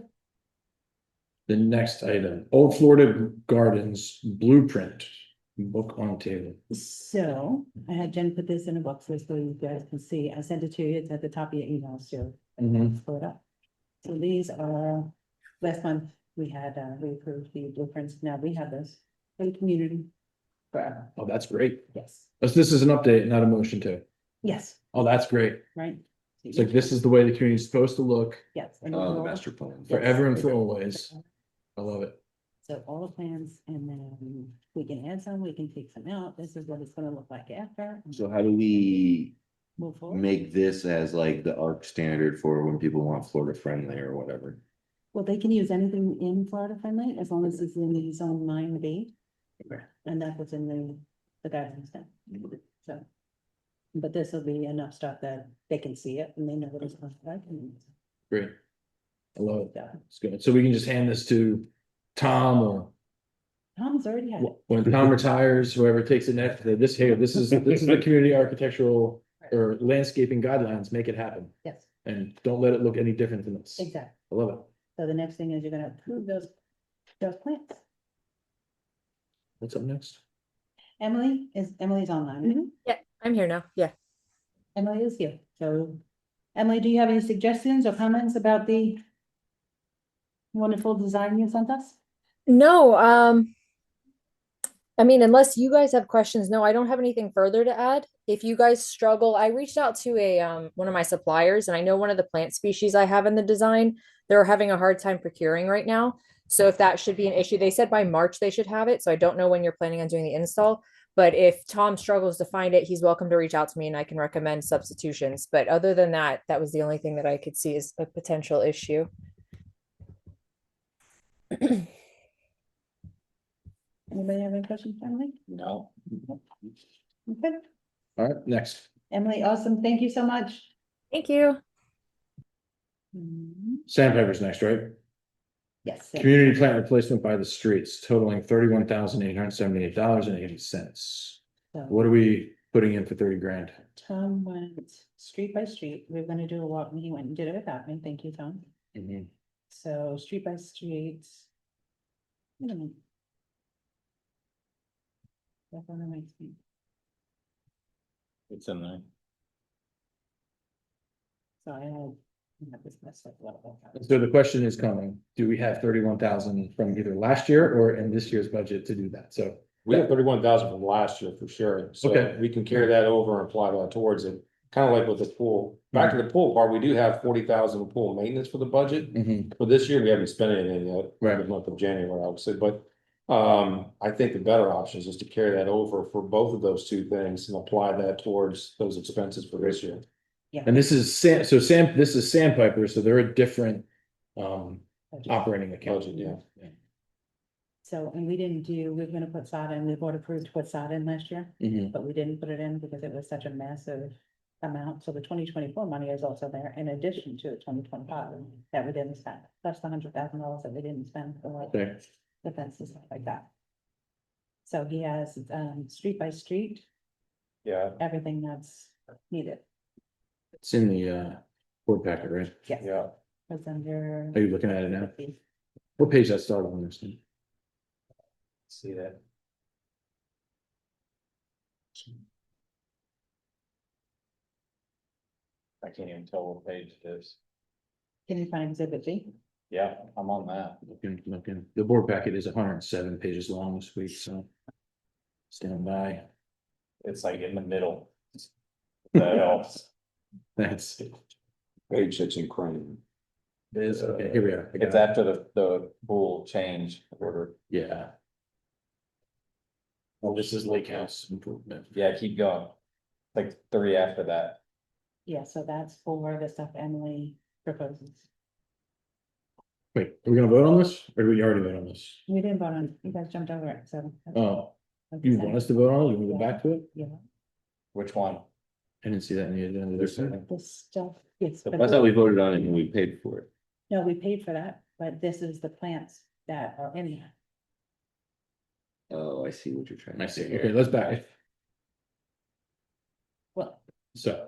The next item, Old Florida Gardens Blueprint, book on table. So I had Jen put this in a box so you guys can see. I sent it to you. It's at the top of your email, so Mhm. pull it up. So these are, last month we had, we approved the blueprints. Now we have this for the community. Forever. Oh, that's great. Yes, This is an update, not a motion to. yes, Oh, that's great. right? It's like, this is the way the community is supposed to look Yes. and Oh, the all- master plan. forever and Yes. for always. I love it. So all the plans, and then we can add some, we can take some out. This is what it's gonna look like after. So how do we Move forward. make this as like the ARC standard for when people want Florida friendly or whatever? Well, they can use anything in Florida friendly as long as it's in the zone 9B. And that's what's in the guidance then. So. But this will be enough stuff that they can see it and they know what it's going to like. And Great. I love it. yeah. It's good. So we can just hand this to Tom, or Tom's already had it. when Tom retires, whoever takes it next, this here, this is the community architectural or landscaping guidelines, make it happen. Yes, And don't let it look any different than this. exactly. I love it. So the next thing is you're gonna approve those plants. What's up next? Emily's online. right? I'm here now. Yeah. Emily is here. So Emily, do you have any suggestions or comments about the wonderful design you sent us? No, I mean, unless you guys have questions, no, I don't have anything further to add. If you guys struggle, I reached out to one of my suppliers, and I know one of the plant species I have in the design, they're having a hard time procuring right now. So if that should be an issue, they said by March they should have it. So I don't know when you're planning on doing the install. But if Tom struggles to find it, he's welcome to reach out to me and I can recommend substitutions. But other than that, that was the only thing that I could see as a potential issue. Anybody have any questions, for Emily? No. Okay, All right, next. Emily, awesome. Thank you so much. Thank you. Sandpiper's next, right? Yes. Community plant replacement by the streets totaling $31,878.80. So What are we putting in for 30 grand? Tom went street by street. We are gonna do a walk and he went and did it without me. Thank you, Tom. Mhm. So street by street. Wait a minute. That's on the right screen. It's in there. So I had this messed up. So the question is coming, do we have 31,000 from either last year or in this year's budget to do that? So We have 31,000 from last year for sure, so Okay. we can carry that over and apply that towards it. Kind of like with the pool, back to the pool part, we do have 40,000 pool maintenance for the budget. For this year, we haven't spent anything yet, Right. the month of January, I would say, but. I think the better option is just to carry that over for both of those two things and apply that towards those expenses for this year. And this is this is Sandpiper, so they're a different operating account. Budget, yeah. So, and we didn't do, we were gonna put sod in, the board approved to put sod in last year, Mhm. but we didn't put it in because it was such a massive amount. So the 2024 money is also there in addition to the 2025 that we didn't spend. That's the $100,000 that we didn't spend for like Okay. the fences, stuff like that. So he has, street by street, Yeah, everything that's needed. It's in the board packet, right? Yes. yeah. It's under. Are you looking at it now? What page that started on this? See that. I can't even tell what page it is. Can you find exhibit B? Yeah, I'm on that. Looking. The board packet is 107 pages long this week, so stand by. It's like in the middle. That helps. Thanks. Page 6 in Crane. It is, okay, here we are. I got It's it. after the rule change order. Yeah. Well, this is Lake House improvement. Yeah, keep going. Like 3 after that. Yeah, so that's for the stuff Emily proposes. Wait, are we gonna vote on this, or did we already vote on this? We didn't vote on, you guys jumped over it, so. Oh, you want us to vote on it? You want to go back to it? Yeah, Which one? I didn't see that in the agenda. There's something. this stuff, it's. I thought we voted on it and we paid for it. No, we paid for that, but this is the plants that are in there. Oh, I see what you're trying I to see. say Okay, here. let's back. So,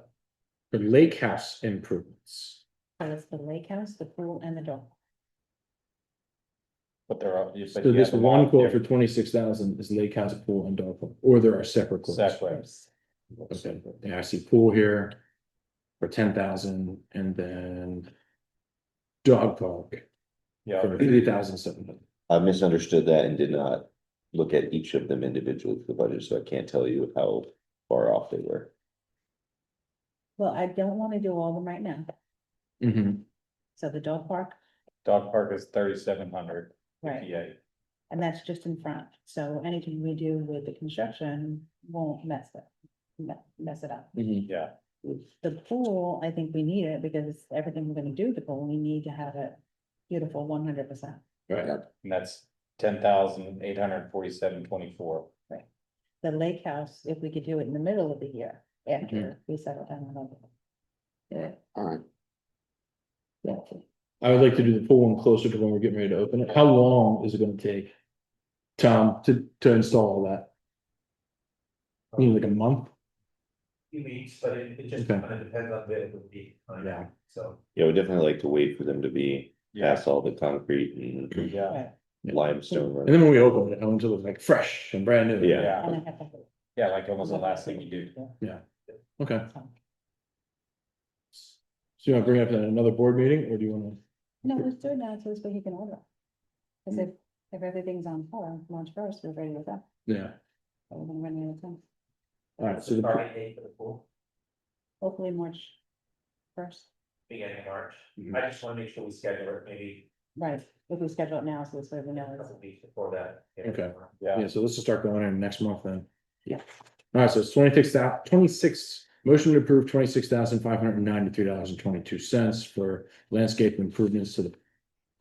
for lake house improvements, So it's the lake house, the pool and the dog. But there are. you said so you this had them one all quote for different- 26,000 is lake house, pool and dog park, or there are separate quotes? Separate. Okay, yeah, I see pool here for 10,000 and then dog park Yeah, for 3,700. I misunderstood that and did not look at each of them individually for the budget, so I can't tell you how far off they were. Well, I don't want to do all of them right now. Mhm. So the dog park, dog park is 3,700. right, 58. and that's just in front. So anything we do with the construction won't mess it up. Yeah, The pool, I think we need it because everything we're gonna do with the pool, we need to have it beautiful 100%. Right, and that's 10,847.24. The lake house, if we could do it in the middle of the year, Mm-hmm. after we settle down a little bit. Yeah. Alright, Yeah. I would like to do the pool one closer to when we're getting ready to open it. How long is it gonna take? Tom, to install all that? You need like a month? Few weeks, but it just Okay. kind of depends on the week. Yeah. So. Yeah, we'd definitely like to wait for them to be Yeah, past all the concrete and yeah, Right. limestone. And then when we open it, I want it to look like fresh and brand new. Yeah. yeah, And I have to. yeah, like almost the last thing you do. Okay, so you wanna bring it up at another board meeting, or do you wanna? No, let's do it now, so this way he can order. Cause if everything's on par, March 1st, we're ready to go. Yeah, So we're gonna run out of time. all right, so the, Starting date for the pool, Hopefully March 1st, beginning of March. Mhm. I just wanna make sure we schedule it maybe right, if we schedule it now, so this way we a know. couple weeks before that. Okay. Yeah, yeah, so let's just start going in next month then. Yeah. All right, so it's 26, motion to approve $26,593.22 for landscape improvements to the,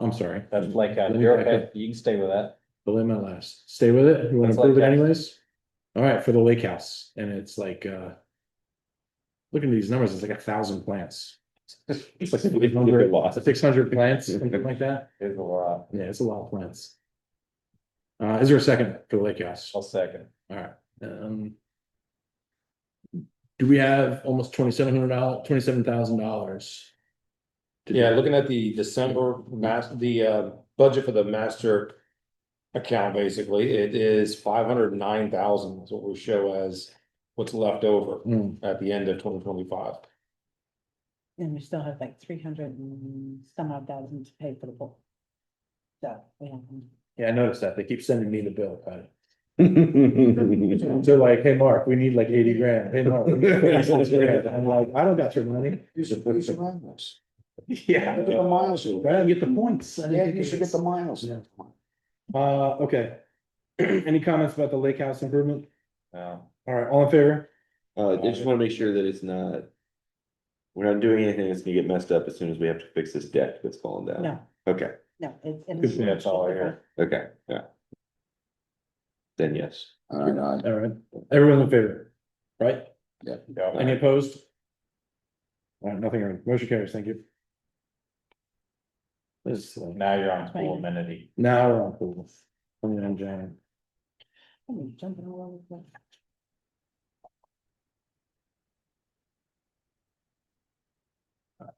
I'm sorry. that's like, Let me you're back okay, up. you can stay with that. Belay my last, stay with it, you wanna That's approve it like that. anyways? All right, for the lake house, and it's like, looking at these numbers, it's like 1,000 plants. It's like 600 plants, something like that. It's a lot. Yeah, it's a lot of plants. Is there a second for the lake house? I'll second. All right, do we have almost $27,000? Yeah, looking at the December budget for the master account, basically, it is 509,000 is what we show as what's left over Hmm, at the end of 2025. And we still have like 300 and some odd thousand to pay for the pool. So, we have. yeah, I noticed that, they keep sending me the bill, kind They're like, hey, Mark, we need like 80 grand, hey, Mark. We need 56 grand. I'm like, I don't got your money. you should please around this. Yeah. Get the miles. I didn't get the points. I didn't Yeah, get you the should get the miles. Yeah. Okay. Any comments about the lake house improvement? No, All right, all in favor? I just wanna make sure that it's not. We're not doing anything that's gonna get messed up as soon as we have to fix this deck that's falling down. No, Okay, no, it's. Yeah, that's all I hear. okay, yeah. Then yes. Alright, All right, everyone's in favor, right? yeah, Any opposed? All right, nothing, heard. Motion carries, thank you. This, now you're on pool amenity. now we're on pool. 29 January. I'm jumping all over the place.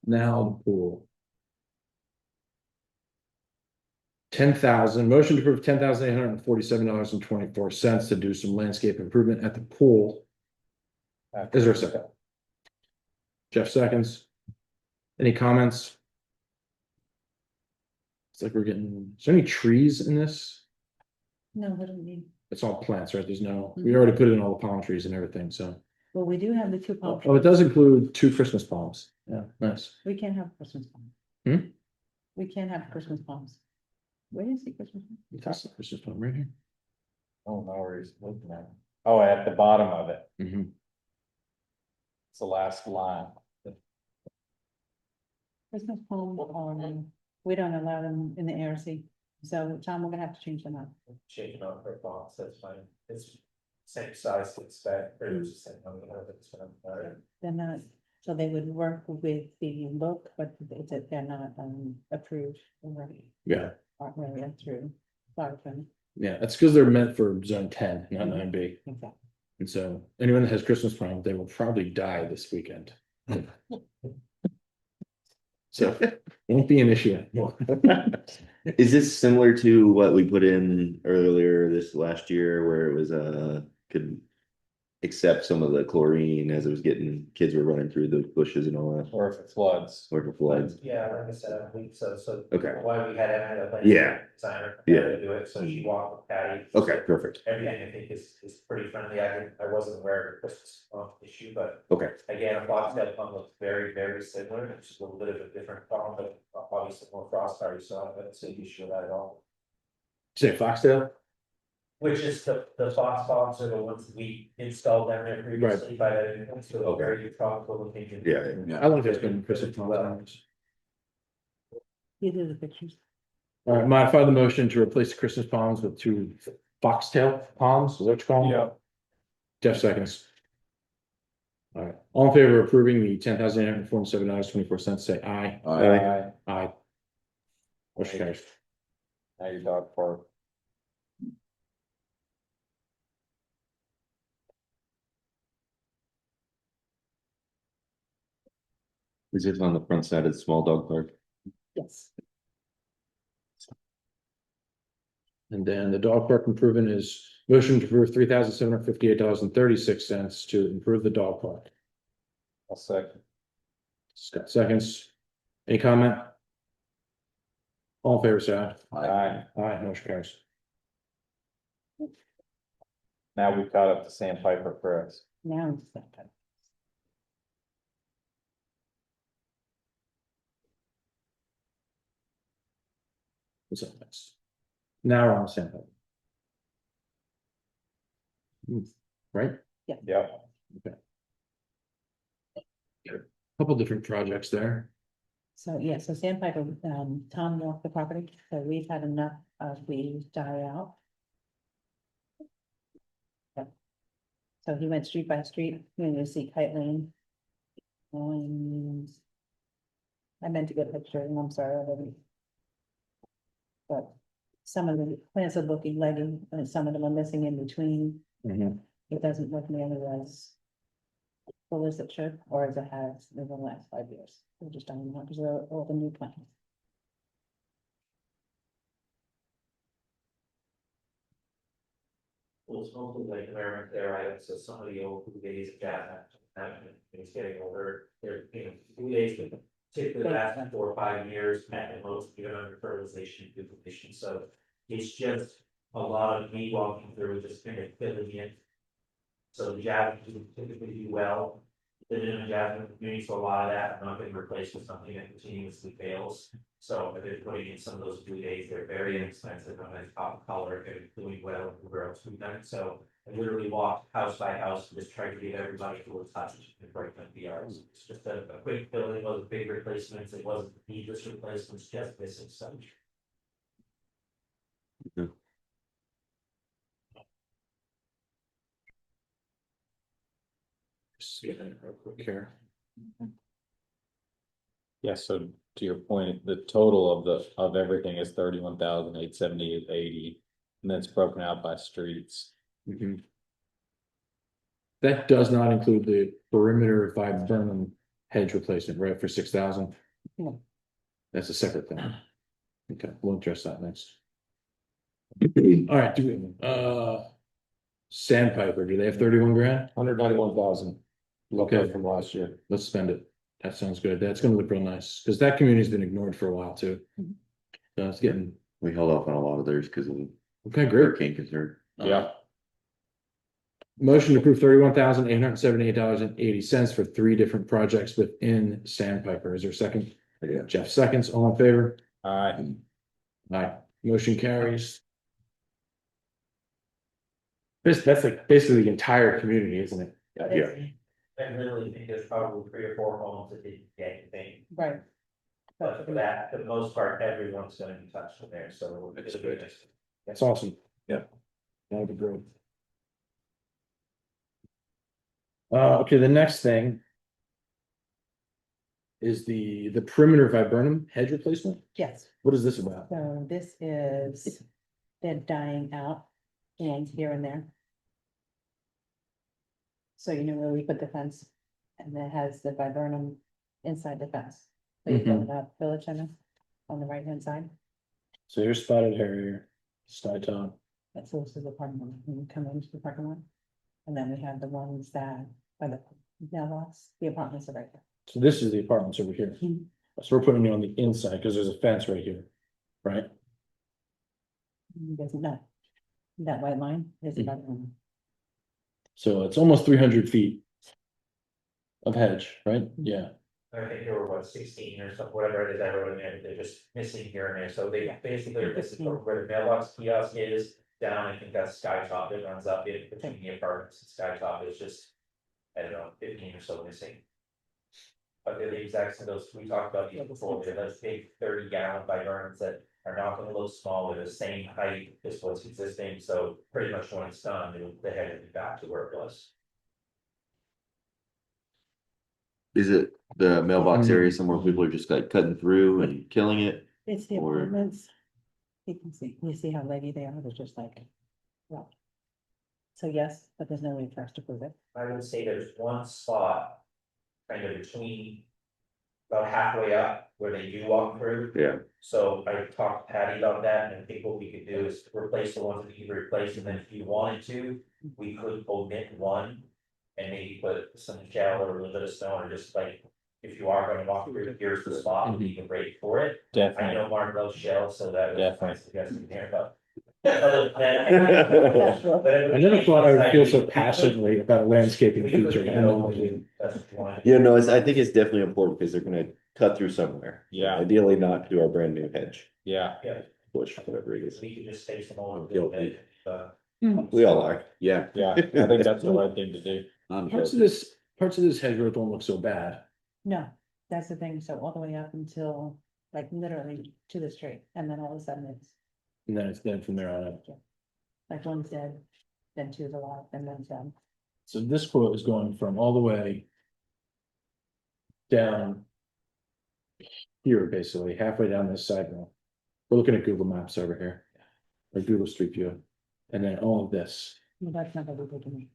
Now the pool. 10,000, motion to approve $10,847.24 to do some landscape improvement at the pool. Is there a second? Jeff seconds. Any comments? It's like we're getting, is there any trees in this? No, what do we need? It's all plants, right? There's no, we already put in all the palm trees and everything, so. Well, we do have the two palm Oh, it trees. does include 2 Christmas palms. Yeah, nice. We can't have Christmas palms. Hmm? We can't have Christmas palms. Where do you see Christmas? palms? That's the Christmas palm right here. Oh, no worries, looking at it. Oh, at the bottom of it, Mhm. it's the last line. Christmas palms are, we don't allow them in the ARC. So Tom, we're gonna have to change them up. Shaking out for box, that's fine. It's same size to expect, pretty much the same number of it's alright. They're not, so they would work with the look, but it's, they're not, approved already. Yeah, Aren't really through. Sorry, Tony. yeah, that's because they're meant for zone 10, not 9B. Exactly. And so anyone that has Christmas problems, they will probably die this weekend. So won't be an issue anymore. Is this similar to what we put in earlier this last year where it was could accept some of the chlorine as it was getting, kids were running through the bushes and all that, Or if it floods. or for floods? Yeah, like I said, I think so, Okay. why we had a Yeah. designer. Yeah. To do it, so she walked with Patty. Okay, perfect. Everything I think is pretty friendly, I wasn't aware of the Christmas issue, but Okay, again, a Foxtel pump looks very, very similar, it's just a little bit of a different problem, but obviously more frost hardy, so I don't see the issue with that at all. Say Foxtail? Which is the Fox bombs are the ones we installed down there previously by the, so Okay. very tropical looking. yeah, I don't think it's been Christmas problems. These are the pictures. All right, modify the motion to replace the Christmas palms with 2 foxtail palms, is that what you call them? Yeah. Jeff seconds. All right, all in favor of approving the $10,847.24, say aye. Aye. Aye. Motion carries. Now your dog park. is this on the front side of the small dog park? Yes. And then the dog park improvement is motion to approve $3,758.36 to improve the dog park. I'll second. Scott seconds. Any comment? All in favor, say aye. Aye. Aye, motion carries. Now we've caught up to Sandpiper Press. Now it's that time. What's up next? Now we're on the sample. Right? Yep. Couple different projects there. So, yeah, so Sandpiper, Tom walked the property, so we've had enough of weeds die out. Yep. So he went street by street, you know, to see Kite Lane. And I meant to get a picture, and I'm sorry, I didn't. But some of the plants are looking leggy, and some of them are missing in between. It doesn't look nearly as full as it should, or as it has in the last 5 years. We're just don't want to all the new plants. Well, it's mostly like environment there, right, so some of the old blue days of that, it's getting older, they're, blue days that typically last 4 or 5 years, at the most, even under fertilization, duplication, so it's just a lot of me walking through, just kind of filling in. So the jasmine typically do well, the in jasmine community, so a lot of that, I'm not gonna replace with something that continuously fails. So if they're putting in some of those blue days, they're very inexpensive, on a top color, they're doing well everywhere else we've done it, so. I literally walked house by house, just trying to get everybody to a touch and break up the yards. It's just a quick fill, it wasn't big replacements, it wasn't needless replacements, just missing some. Just get it real quick here. Yeah, so to your point, the total of everything is 31,878.80, and that's broken out by streets. That does not include the perimeter viburnum hedge replacement, right, for 6,000? No. That's a separate thing. Okay, we'll address that next. All right, do we, Sandpiper, do they have 31 grand? 191,000. Okay. From last year. Let's spend it. That sounds good. That's gonna look real nice, because that community's been ignored for a while too. So it's getting, We held off on a lot of theirs because of okay, great. hurricane concern. Yeah. Motion to approve $31,878.80 for 3 different projects within Sandpiper. Is there a second? Yeah. Jeff seconds, all in favor? Aye. Aye, motion carries. That's like basically the entire community, isn't it? Yeah. I really think there's probably 3 or 4 homes that didn't get anything, Right. but for that, for the most part, everyone's gonna be touched from there, so. That's it'll be good. nice. That's awesome. Yeah. That'd be great. Okay, the next thing is the perimeter viburnum hedge replacement. Yes, What is this about? so this is, they're dying out and here and there. So you know where we put the fence, and it has the viburnum inside the fence. So you go to that village center on the right hand side, So here's spotted harrier, sky top. that's also the parking lot, when you come into the parking lot. And then we have the ones that, by the mailbox, the apartments are right there. So this is the apartments over here. Mhm. So we're putting it on the inside because there's a fence right here, right? You guys know, that white line is about one. So it's almost 300 feet of hedge, right? Yeah. I think there were what, 16 or something, whatever it is, I wrote in there, they're just missing here and there, so they Yeah. basically are missing where the mailbox kiosk is. Down, I think that's Sky Top, it runs up in between the apartments, and Sky Top is just, I don't know, 15 or so missing. But they're the exact, so those, we talked about these before, they're those big 30-gallon viburnums that are not gonna look small, they're the same height as what's existing, so pretty much when it's done, the head will be back to where it was. Is it the mailbox area somewhere people are just like cutting through and killing it? It's the Or- apartments. You see how leggy they are, they're just like, well. So yes, but there's no way for us to prove it. I would say there's one spot kind of between about halfway up where they do walk through. Yeah. So I talked to Patty about that, and I think what we could do is replace the ones that you replaced, and then if you wanted to, we could omit one. And maybe put some shell or a little bit of stone, or just like, if you are gonna walk through, here's the spot, we can break for it. I Definitely, know Mark loves shell, so that was Definitely. my suggestion there, but. Other than that- but it would I never be thought I would feel so nice. passionately about a landscaping We could, feature. you know, that's what you want. Yeah, no, I think it's definitely important because they're gonna cut through somewhere. Yeah. Ideally not do our brand new hedge, yeah, Yeah, bush, whatever it is. we could just space them all a Guilty. little bit, We all are. Yeah. yeah, I think that's the right thing to do. Parts of this hedgerow don't look so bad. No, that's the thing, so all the way up until, like, literally to the street, and then all of a sudden it's, And then it's then from there on out. like, one's dead, then two's alive, and then dead. So this quote is going from all the way down here, basically halfway down this sidewalk. We're looking at Google Maps over here, or Google Street View, and then all of this. Well, that's not what we're doing.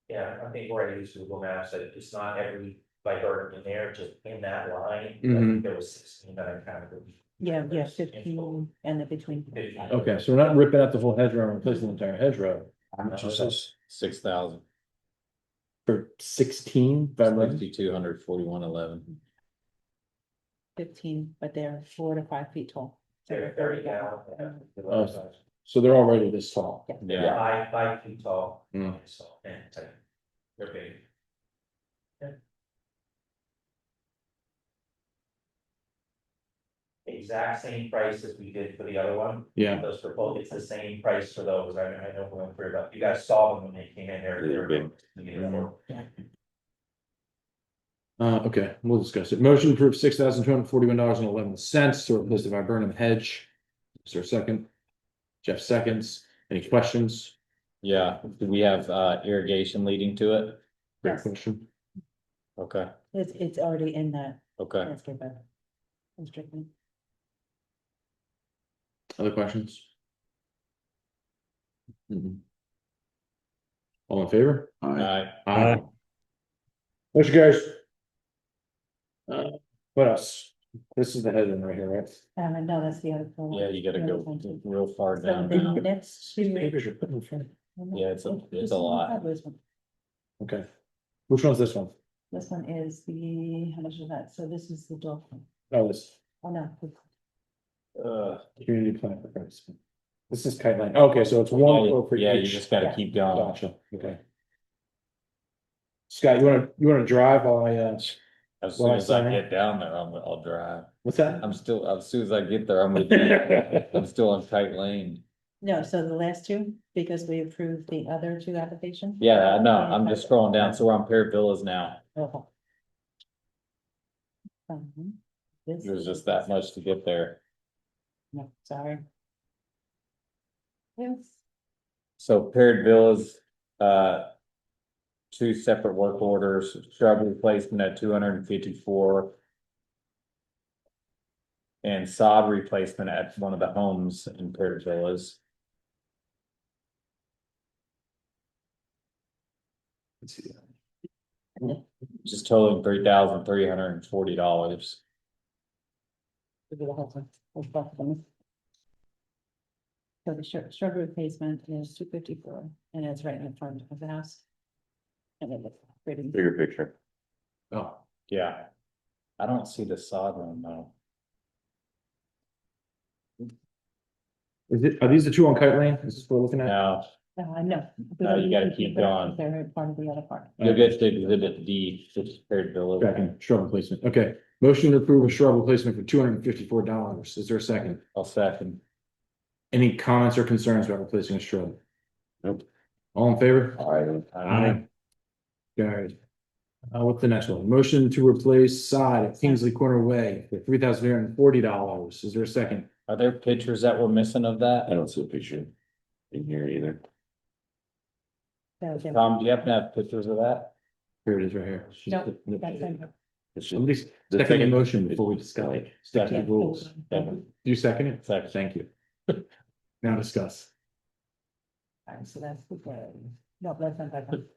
yeah, I think we're gonna use Google Maps, that it's not every viburnum in there, just in that line. I Mhm. think there was 16 that I counted. Yeah, 15 and the between. Okay, so we're not ripping out the whole hedgerow and replacing the entire hedgerow. How much is this? 6,000, For 16 viburnums? 6,241.11. 15, but they're 4 to 5 feet tall. So They're 30 gallon. Oh. So they're already this tall. They're Yeah, 5 feet tall. Mm. So, and they're big. Exact same price as we did for the other one. Yeah. Those for both, it's the same price for those, I know we went through about, you guys saw them when they came in there. They're big. Okay, we'll discuss it. Motion to approve $6,241.11 to replace the viburnum hedge. Is there a second? Jeff seconds. Any questions? yeah, do we have irrigation leading to it? Great Yes. question. Okay, It's already in that okay, landscape bed. Strictly. Other questions? All in favor? alright, Motion carries. What else? This is the heading right here, right? No, that's the other. one. yeah, you gotta The other go one too. real far So down. the next These two. papers you're putting in front. Yeah, it's a lot. Okay. Which one's this one? This one is the, how much is that? So this is the dolphin. Oh, this Oh, no. community plan for Christ's sake. This is kite line. Okay, so it's one quote for Yeah, you each. just gotta keep going. Gotcha, okay. Scott, you wanna drive while I, As Well, soon I as I sign get down there, I'll drive. what's that? I'm still, as soon as I get there, I'm with you. I'm still on tight lane. No, so the last two, because we approved the other two applications. Yeah, no, I'm just scrolling down, so we're on Paired Villas now. Okay. This There's is- just that much to get there. No, sorry. Yes. So Paired Villas, two separate work orders, shrub replacement at 254. And sod replacement at one of the homes in Paired Villas. Let's see. Just totaling $3,340. To do the whole thing. We'll talk about it. So the shrub replacement is 254, and it's right in the front of the house. And it looks pretty. Bigger picture. Oh, Yeah. I don't see the sod one though. are these the two on Kite Lane? Is this what we're looking at? Now, No. No, you gotta keep going. They're part of the other part. you'll get to exhibit D, which is prepared bill. of- Second, shrub replacement. Okay, motion to approve a shrub replacement for $254. Is there a second? I'll second. Any comments or concerns about replacing a shrub? Nope. All in favor? Aye. Carried. What's the next one? Motion to replace sod at Kingsley Corner Way for $3,340. Is there a second? Are there pictures that we're missing of that? I don't see a picture in here either. Tom, do you happen to have pictures of that? Here it is right here. No, that's fine. It's just- Somebody's The second second- motion before we discuss it. Stick to the rules. Second. Do you second it? Second. Thank you. Now discuss. Alright, so that's the, no, that's not that one.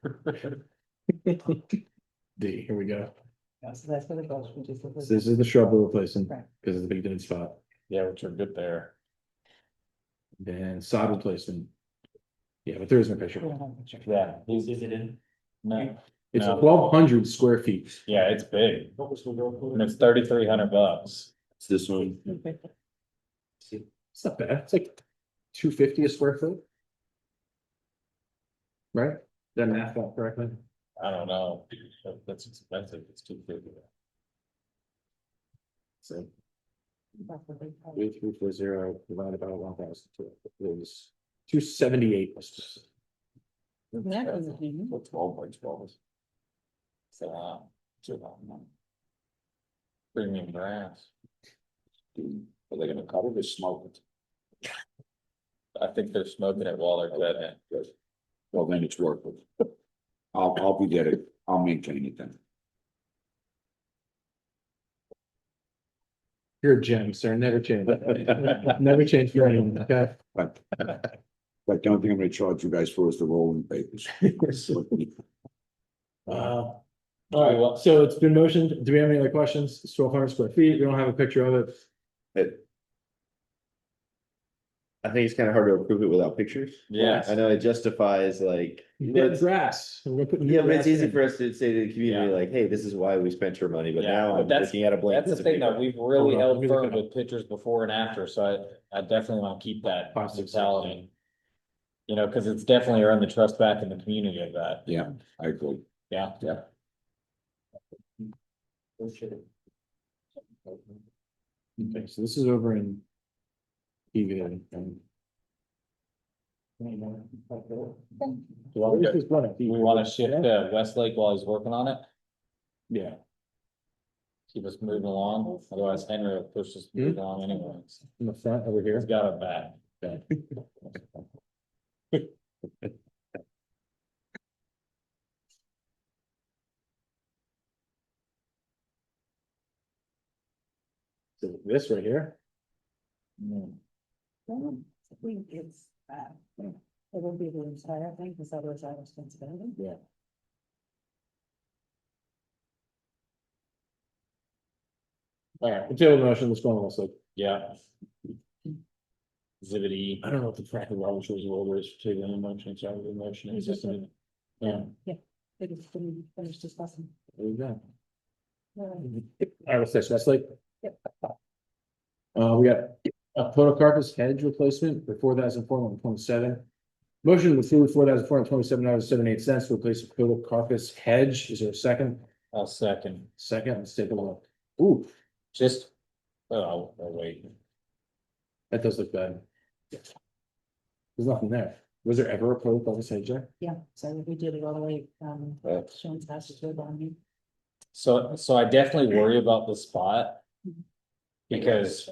D, here we go. No, so that's for the ghost, which is. So this is the shrub we're replacing Right. because it's a big dead spot. Yeah, which are good there. Then sod replacement. Yeah, but there is no picture. We don't have a picture. Yeah. Is it in? No, It's No. 1,200 square feet. yeah, it's big. What was the road code? And it's $3,300. It's this one. It's not bad. It's like 250 a square foot. Right? Did I math that correctly? I don't know. That's expensive. It's $250. So 3,340 divided by 1,002 is 278. That was a thing. 12 by 12. So, premium brass. Are they gonna cover this smoke? I think they're smoking it while they're cutting it. Good. Well, then it's worth it. I'll be there, I'll maintain it then. You're a gem, sir. Never change. Never change for anyone. Okay. But the only thing I'm gonna charge you guys for is the rolling papers. All right, well, so it's been motioned. Do we have any other questions? It's 1,200 square feet. We don't have a picture of it. I think it's kind of hard to approve it without pictures. Yes. I know it justifies like. It's grass. We're gonna put new Yeah, but it's grass easy in. for us to say to the community, Yeah. like, hey, this is why we spent your money, but Yeah, now but I'm that's- looking at a blank. That's the piece of thing though, paper. we've really Hold on, held let me look firm it up. with pictures before and after, so I definitely want to keep that 5, 6, 6. mentality. You know, because it's definitely earned the trust back in the community of that, Yeah, I agree. yeah. Yeah. Okay, so this is over in. Evian. We Where's this one at? want to shift to Westlake while he's working on it, Yeah, keep us moving along, otherwise Henry will push us to move on anyways. in the front over here. He's got it back. So this right here. Hmm. I think it's, it will be the entire thing, because otherwise I was responsibility. Yeah. All right, the table motion, let's go on also. Yeah. Exhibit E. I don't know what the practical Robert's rules of order is for table motion, so the motion is. Yeah, It is finished discussing. there you go. Yeah. All right, what's next? That's like. Yep. We got a photocarpus hedge replacement for $4,427. Motion to approve $4,427.78 to replace a photocarpus hedge. Is there a second? I'll second, Second, let's take a look. Ooh, just, oh, wait. that does look bad. There's nothing there. Was there ever a photocarpus hedge there? Yeah, so we did it all the way, Sean's house is right on me. So I definitely worry about the spot. Because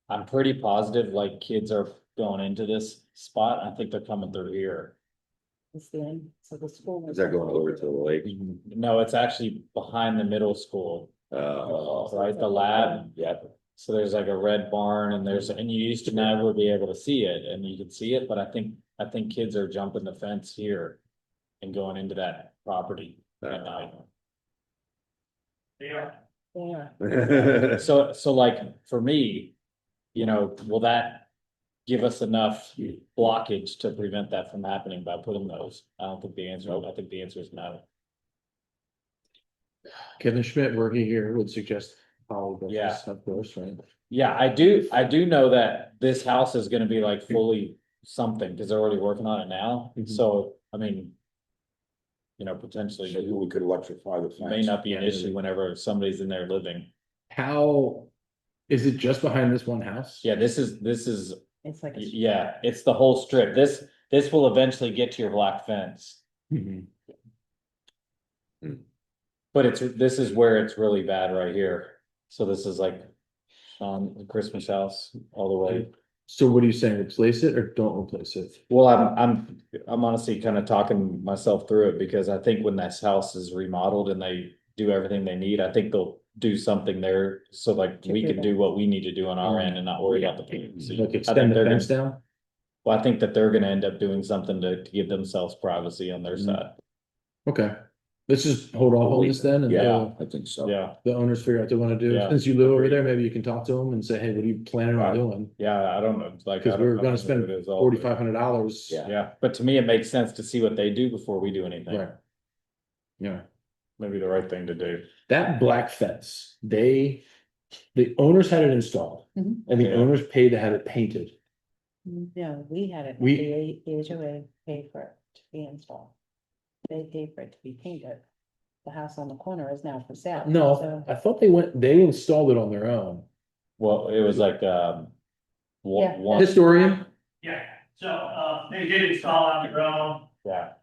I'm pretty positive like kids are going into this spot. I think they're coming through here. It's the end, so the school. Is that going over to the lake? No, it's actually behind the middle school, right? The lab. Yeah. So there's like a red barn and and you used to never be able to see it and you could see it, but I think kids are jumping the fence here. And going into that property at night. Yeah. So like, for me, you know, will that give us enough blockage to prevent that from happening by putting those? I don't think the answer, I think the answer is no. Kevin Schmidt working here would suggest all of Yeah. this, of course, right? Yeah, I do know that this house is gonna be like fully something, because they're already working on it now, Mhm. so, I mean. You know, potentially, Maybe we could electrify the may fence. not be an Yeah. issue whenever somebody's in there living. How, is it just behind this one house? Yeah, this is, It's like, yeah, it's the whole strip. This will eventually get to your black fence. Mhm. But this is where it's really bad right here. So this is like, the Christmas house all the way. So what are you saying, replace it or don't replace it? Well, I'm honestly kind of talking myself through it, because I think when this house is remodeled and they do everything they need, I think they'll do something there. So like we can do what we need to do on our end and not worry about the paint. Like extend the fence down? Well, I think that they're gonna end up doing something to give themselves privacy on their side. Okay, let's just hold off on this then Yeah, until I think so. Yeah, the owners figure out what they want to do. Yeah. Since you live over there, maybe you can talk to them and say, hey, what are you planning on Right. doing? yeah, I don't know, like. Because I don't we're know gonna who spend it is all, but- $4,500. Yeah. Yeah, but to me, it makes sense to see what they do before we do anything. Right. Yeah, Maybe the right thing to do. that black fence, the owners had it installed Mhm. and the Yeah. owners paid to have it painted. no, we had it, We- the HOA paid for it to be installed. They paid for it to be painted. The house on the corner is now for sale. No, So I thought they installed it on their own. Well, it was like, Yeah. one, Historian? Yeah, so, they did install on their own, yeah,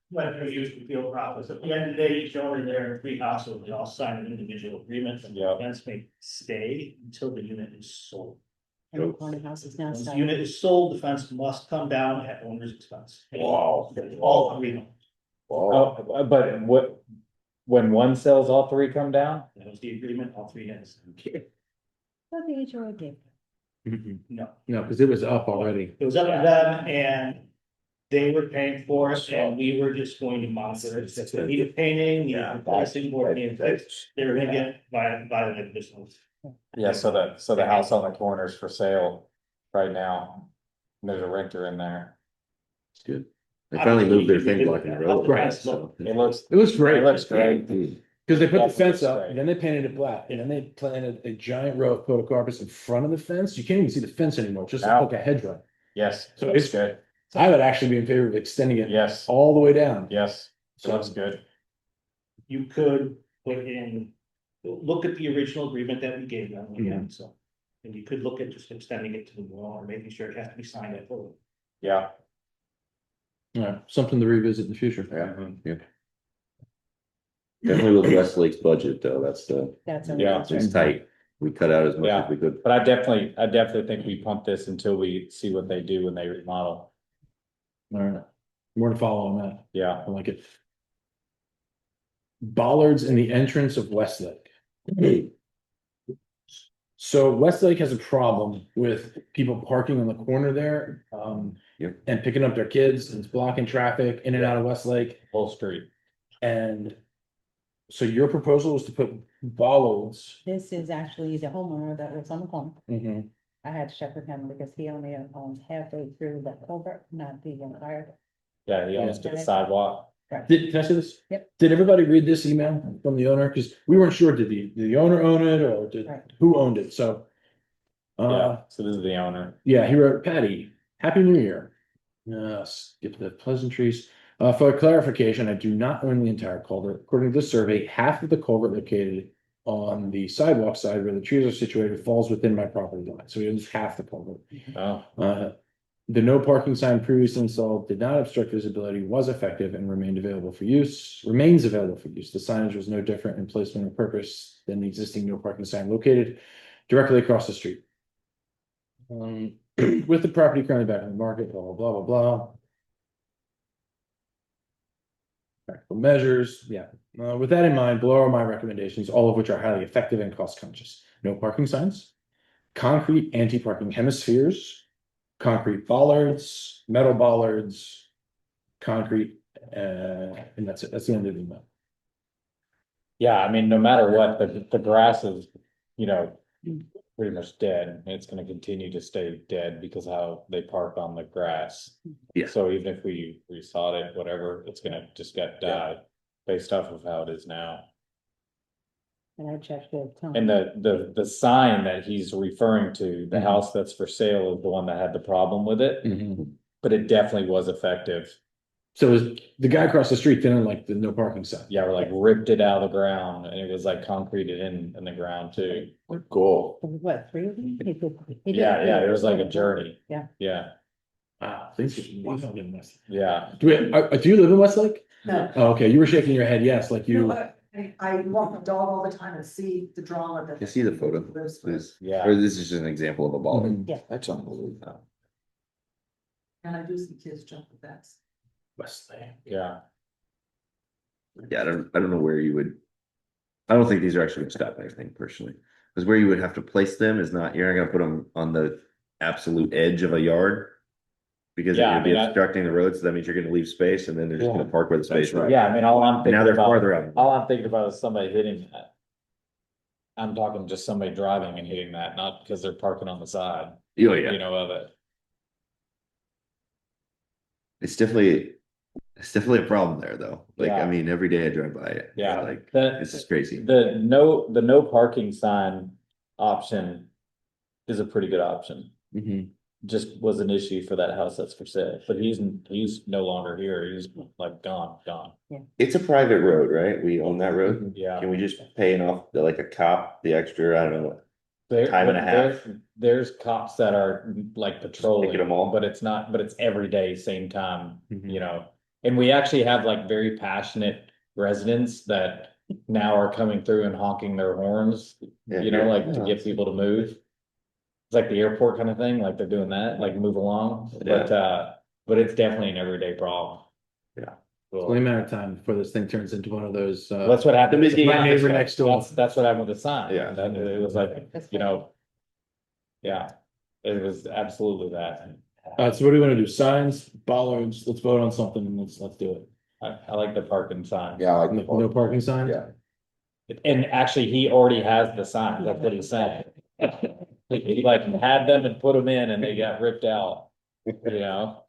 whether they use the field process. At the end of the day, each owner there, three households, they all sign an individual agreement, and Yeah. the fence may stay until the unit is sold. and the corner house is now Once the sold. unit is sold, the fence must come down at owner's expense. Wow. All three homes. oh, but when one sells, all three come down? That was the agreement, all three ends. What the HOA gave. No, No, because it was up already. it was up to them and they were paying for it and we were just going to monitor it. If they needed painting, needed replacing, or needed fixed, they were gonna get by the business. Yeah, so the house on the corner is for sale right now. There's a renter in there. It's good. They finally moved their thing blocking the road. Right. So. It looks Great. It looks great. Because they put the Definitely fence looks up, great. and then they painted it black, and then they planted a giant row of podocarpus in front of the fence. You can't even see the fence anymore, it just No. looks like a hedgerow. Yes, So it looks it's- good. I would actually be in favor of extending it Yes, all the way down. yes, it So looks good. You could put in, look at the original agreement that we gave them again, so. And you could look at just extending it to the wall or making sure it has to be signed at full. Yeah, Yeah, something to revisit in the future. Yeah. Definitely with Westlake's budget though, that's That's. a- Yeah, that's it's right. tight. We cut out as much Yeah. as we could. but I definitely think we pump this until we see what they do when they remodel. All right, more to follow on that. Yeah, I like it. Bollards in the entrance of Westlake. So Westlake has a problem with people parking on the corner there, Yep. and picking up their kids, and it's blocking traffic in and out of Westlake. whole street. And so your proposal is to put bollards. This is actually the homeowner that lives on the corner. Mm-hmm. I had to check with him because he only owns halfway through the culvert, not the entire. Yeah, he almost did a sidewalk. Can I say this? Yep. Did everybody read this email from the owner? Because we weren't sure, did the owner own it or Right. who owned it? So. Yeah, so this is the owner. Yeah, he wrote, Patty, Happy New Year. Skip the pleasantries. For clarification, I do not own the entire culvert. According to this survey, half of the culvert located on the sidewalk side where the trees are situated falls within my property line. So he owns half the culvert. Oh, The no parking sign previously installed did not obstruct visibility, was effective and remained available for use, remains available for use. The signage was no different in placement or purpose than the existing no parking sign located directly across the street. With the property currently back on the market, blah, blah, blah, blah, blah. Practical measures, yeah. With that in mind, below are my recommendations, all of which are highly effective and cost conscious. No parking signs, concrete anti-parking hemispheres, concrete bollards, metal bollards, concrete And that's it, that's the end of the email. Yeah, I mean, no matter what, the grass is, you know, pretty much dead. It's gonna continue to stay dead because how they park on the grass. Yeah. So even if we resod it, whatever, it's gonna just get die based off of how it is now. And I checked with Tom. And the sign that he's referring to, the house that's for sale is the one that had the problem with it, but it definitely was effective. So is the guy across the street didn't like the no parking sign? Yeah, we're like ripped it out of the ground and it was like concreted in the ground too. Cool. What, 3 of them? He did Yeah, yeah, three. it was like a journey. Yeah. Yeah, Wow, things are wild in Westlake. yeah. Do you live in Westlake? No. Oh, okay, you were shaking your head, yes, like you. No, I walk the dog all the time and see the drawing of Can the. you see the photo, please? Yeah. Or this is just an example of a ball. Mhm. That's unbelievable. And I do see kids jump the fence. Westlake. Yeah, Yeah, I don't know where you would. I don't think these are actually gonna stop anything personally, because where you would have to place them is not, you're not gonna put them on the absolute edge of a yard. Because Yeah, it I would be mean, obstructing the road, so that means you're gonna leave space and then they're just gonna park where the space is. yeah, I mean, all I'm And thinking now they're about, farther out. all I'm thinking about is somebody hitting that. I'm talking just somebody driving and hitting that, not because they're parking on the side, Oh, you yeah, know, of it. it's definitely a problem there though. Like, I Yeah. mean, every day I drive by it. Yeah. Like, The- this is crazy. The no parking sign option is a pretty good option. Just was an issue for that house that's for sale, but he's no longer here. He's like gone. It's a private road, right? We own that road. Yeah. Can we just pay enough, like a cop, the extra, I don't know, There- time and a half? There's cops that are like patrolling them all. but it's every day, same time, Mhm. you know. And we actually have like very passionate residents that now are coming through and honking their horns, Yeah, you know, yeah. like to get people to move. It's like the airport kind of thing, like they're doing that, like move along, but it's definitely an everyday problem. Yeah. It's only a matter of time before this thing turns into one of those, That's what happened. The my neighbor next door. That's what happened with the sign. Yeah. That it was like, you know. Yeah, it was absolutely that. So what do we want to do? Signs, bollards, let's vote on something and let's do it. I like the parking sign. Yeah, I like. No parking signs? Yeah. And actually, he already has the sign. That's what he's saying. He like had them and put them in and they got ripped out, you know?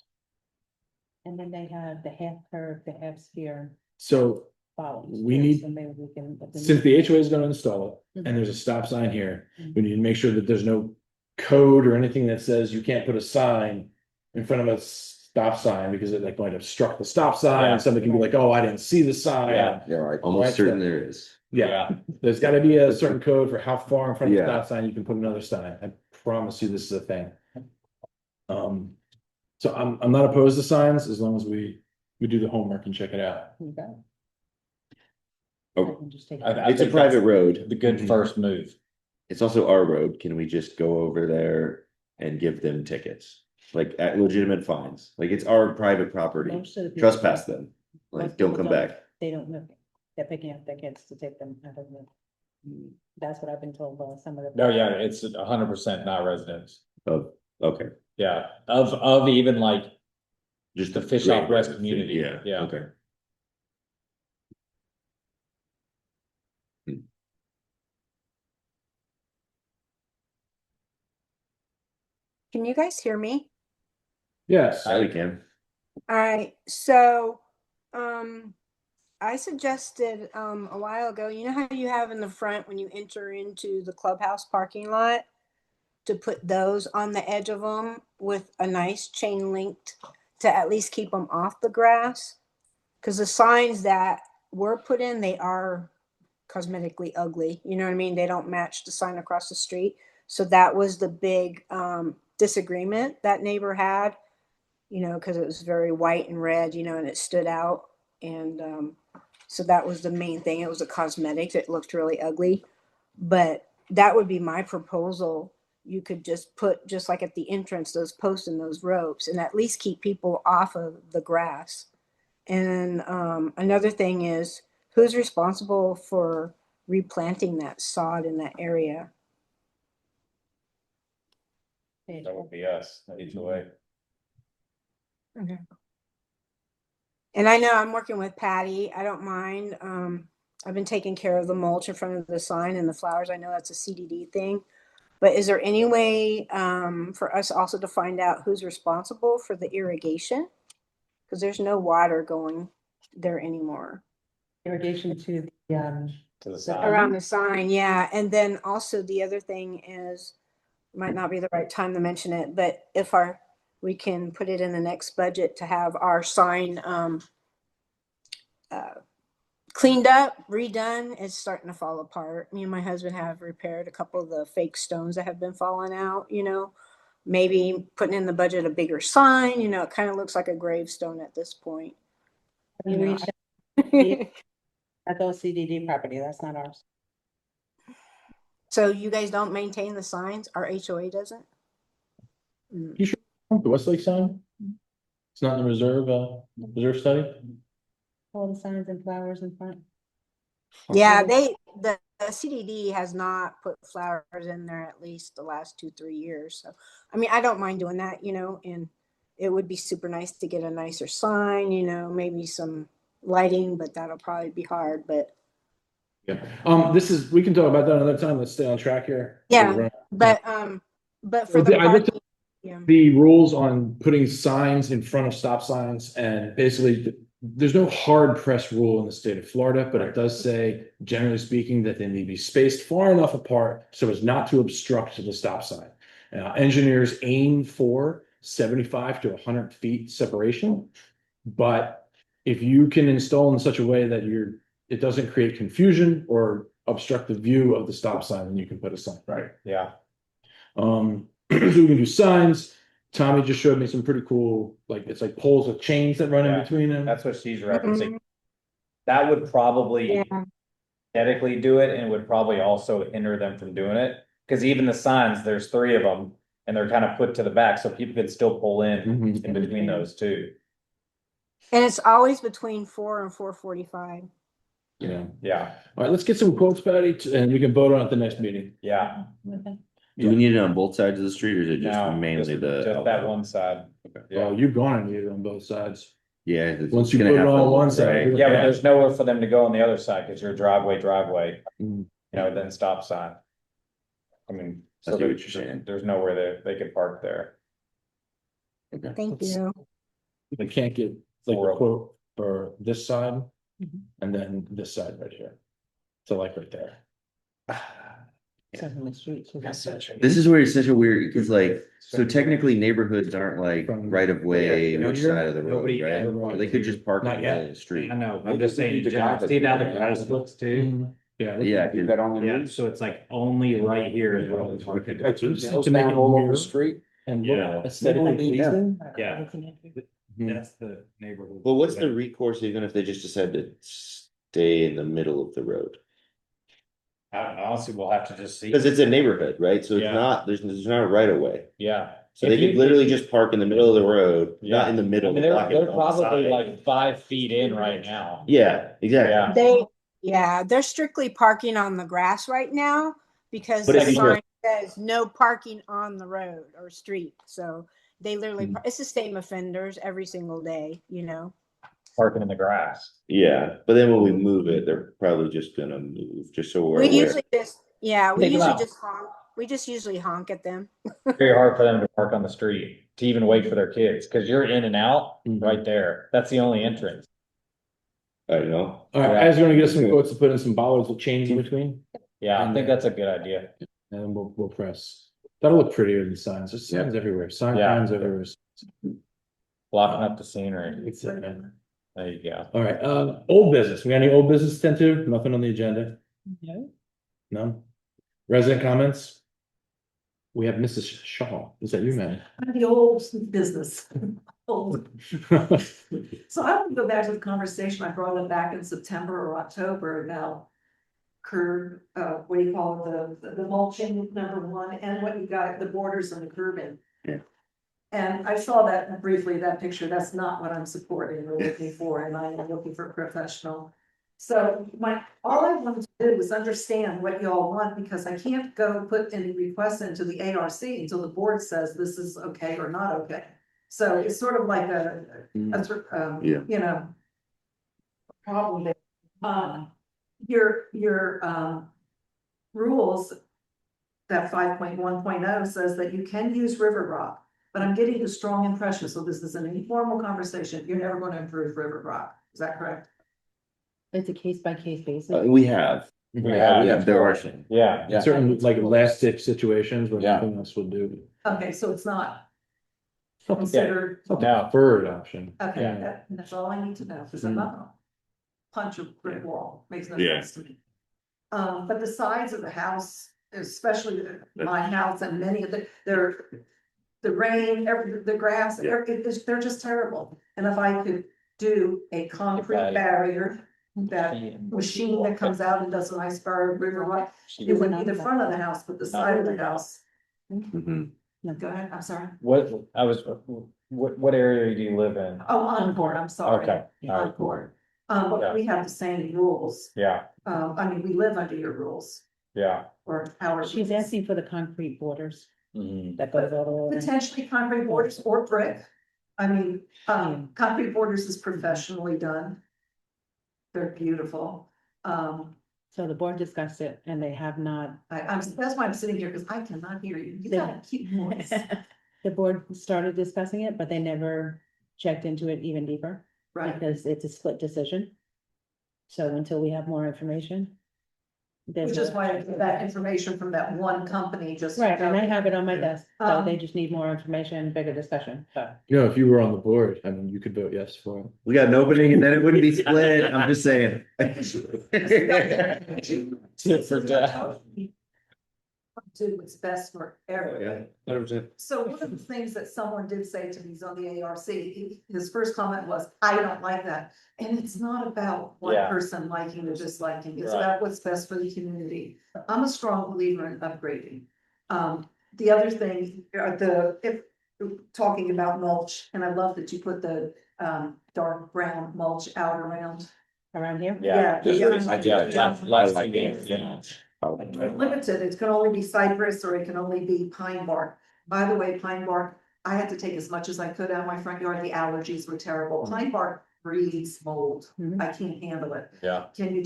And then they have the half curve, the half sphere So bollards. We too, need- so maybe we can. since the HOA is gonna install it, and there's a stop sign here, Mhm. we need to make sure that there's no code or anything that says you can't put a sign in front of a stop sign because it like might obstruct the stop sign, Yeah. and somebody can be like, oh, I didn't see the sign. Yeah. Yeah, right. Almost Right, certain so- there is. Yeah, there's gotta be a certain code for how far in front of the Yeah. stop sign you can put another sign. I promise you this is a thing. So I'm not opposed to signs as long as we do the homework and check it out. You got it. Oh, I can just take it. I It's a think private that's road. The good Mhm. first move. It's also our road. Can we just go over there and give them tickets? Like at legitimate fines? Like it's our private property. Most of the people- Trespass them. Like, most don't people come back. They don't know. They're picking up their kids to take them out of the. That's what I've been told by some of the. No, yeah, it's 100% not residents. Oh, okay. Yeah, of even like Just the fish off rest community. Yeah, Yeah. okay. Can you guys hear me? Yes. Now we can. All right, so, I suggested, a while ago, you know how you have in the front when you enter into the clubhouse parking lot? To put those on the edge of them with a nice chain linked to at least keep them off the grass? Cause the signs that were put in, they are cosmetically ugly, you know what I mean? They don't match the sign across the street. So that was the big, disagreement that neighbor had, you know, because it was very white and red, you know, and it stood out. And so that was the main thing. It was a cosmetic. It looked really ugly. But that would be my proposal. You could just put, just like at the entrance, those posts and those ropes, and at least keep people off of the grass. And another thing is, who's responsible for replanting that sod in that area? That would be us, HOA. Okay. And I know I'm working with Patty. I don't mind. I've been taking care of the mulch in front of the sign and the flowers. I know that's a CDD thing. But is there any way for us also to find out who's responsible for the irrigation? Because there's no water going there anymore. Irrigation to To the side. Around the sign, yeah. And then also the other thing is, might not be the right time to mention it, but if we can put it in the next budget to have our sign cleaned up, redone. It's starting to fall apart. Me and my husband have repaired a couple of the fake stones that have been falling out, maybe putting in the budget a bigger sign, it kind of looks like a gravestone at this point. we You know, reached at those CDD property, that's not ours. So you guys don't maintain the signs? Our HOA doesn't? You sure the Westlake sign? It's not in the reserve study? All the signs and flowers in front. Yeah, the CDD has not put flowers in there at least the last 2-3 years. So, I mean, I don't mind doing that, and it would be super nice to get a nicer sign, maybe some lighting, but that'll probably be hard, but. Yeah, we can talk about that another time. Let's stay on track here. Yeah, but for the I looked parking, yeah. the rules on putting signs in front of stop signs, and basically there's no hard press rule in the state of Florida, but it does say, generally speaking, that they need to be spaced far enough apart so as not to obstruct the stop sign. Engineers aim for 75 to 100 feet separation, but if you can install in such a way that it doesn't create confusion or obstruct the view of the stop sign, then you can put a sign. Right. Yeah. So we can do signs. Tommy just showed me some pretty cool, it's like poles with chains that run in Yeah, between them. That's what she's referencing. That would probably technically do it and would probably also hinder them from doing it. Because even the signs, there's 3 of them and they're kind of put to the back, so people could still pull in between those two. And it's always between 4 and 4:45. Yeah. Yeah. All right, let's get some quotes, Patty, and we can vote on it at the next meeting. Yeah. Okay. Do we need it on both sides of the street, or is it just No, mainly just the? that one side. Yeah. Well, you're gonna need it on both sides. Yeah. it's Once you gonna put it have to on one look side, right. Yeah, but there's nowhere for them to go on the other side because you're driveway, Mhm. then stop sign. I mean, I so see what you're saying. there's nowhere they could park there. Thank you. We can't get a For- quote for this side Mhm. and then this side right here. So right there. Seven street. So that's This is where it's such a weird, because so technically neighborhoods aren't From- right of way, Yeah, which you're- side of the road, nobody- right? everyone- Or they could just park Not in the yet. middle of the street. I know, I'm just saying, in general, see how the grass looks too? Yeah. Yeah, Keep that on the Yeah, news. so it's like only right here is where it's parking. To make it All over mirror the street. and Yeah. look aesthetically pleasing. Yeah. Mhm. That's the neighborhood. Well, what's the recourse even if they just decide to stay in the middle of the road? Honestly, we'll have to just see. Because it's a neighborhood, right? So it's Yeah. not, there's not a right of way. Yeah. So they could literally just park in the middle of the road, not in the I middle. mean, they're blocking they're the probably side. like 5 feet in right now. Yeah, exactly. They're strictly parking on the grass right now because But the if you sign says no parking on the road or street. So they literally, it's the same offenders every single day, Parking in the grass. Yeah, but then when we move it, they're probably just gonna move, just so we're We aware. usually just, we Take 'em usually out. just honk. We just usually honk at them. Very hard for them to park on the street to even wait for their kids, because you're in and out right there. That's the only entrance. I know. All right, as you're gonna get us some quotes to put in some bollards with chains in between, Yeah, I think that's a good idea. and we'll press. That'll look prettier than signs. There's signs everywhere. Signs everywhere. Blocking up the scenery. It's, There you go. all right, old business. We got any old business to tend to? Nothing on the agenda? No. No? Resident comments? We have Mrs. Shaw. Is that you, man? The old business. Old. So I want to go back to the conversation I brought up back in September or October about curb, what do you call it, the mulching, number one, and what you got, the borders and the curbing. Yeah. And I saw that briefly, that picture, that's not what I'm supporting or looking for, and I'm looking for a professional. So all I wanted to do was understand what y'all want, because I can't go put any requests into the ARC until the board says this is okay or not okay. So it's sort of like Yeah. problem there. Your rules, that 5.1.0 says that you can use river rock, but I'm getting a strong impression, so this is an informal conversation, you're never gonna improve river rock, is that correct? It's a case by case basis. We have. Yeah, There are some. Yeah, In certain like last ditch situations where Yeah. nothing else would do. Okay, so it's not It's not the considered, it's not the No. preferred option. okay, Yeah. that's all I need to know, because I'm not gonna punch a brick wall, makes no Yeah. sense to me. But the sides of the house, especially my house and many of the rain, the grass, they're just terrible. And if I could do a concrete barrier, that machine that comes out and does an iceberg river rock, it wouldn't be the front of the house, but the side of the house. Mhm. No, go ahead, I'm sorry. what area do you live in? Oh, Encore, I'm sorry. Okay, all right. Encore. But we have the same rules. Yeah, I mean, we live under your rules yeah. or our. She's rules. asking for the concrete borders Mhm. that goes all the way. Potentially concrete borders or brick. I mean, concrete borders is professionally done. They're beautiful. So the board discussed it and they have not. That's why I'm sitting here, because I cannot hear you. You got a cute voice. The board started discussing it, but they never checked into it even deeper Right. because it's a split decision. So until we have more information. there's Which is no- why that information from that one company just. Right, and I have it on my desk, so they Um, just need more information, bigger discussion, so. You know, if you were on the board, I mean, you could vote yes for it. We got an opening and then it wouldn't be split. I'm just saying. Do what's best for everyone. 100%. So one of the things that someone did say to me is on the ARC, his first comment was, I don't like that. And it's not about one Yeah. person liking or disliking, it's Right. about what's best for the community. I'm a strong believer in upgrading. The other thing, talking about mulch, and I love that you put the dark brown mulch out around. Around here? Yeah. Limited, it can only be cypress or it can only be pine bark. By the way, pine bark, I had to take as much as I could out of my front yard, the allergies were terrible. Pine bark breeds mold, Mhm. I can't handle it. Yeah. Can you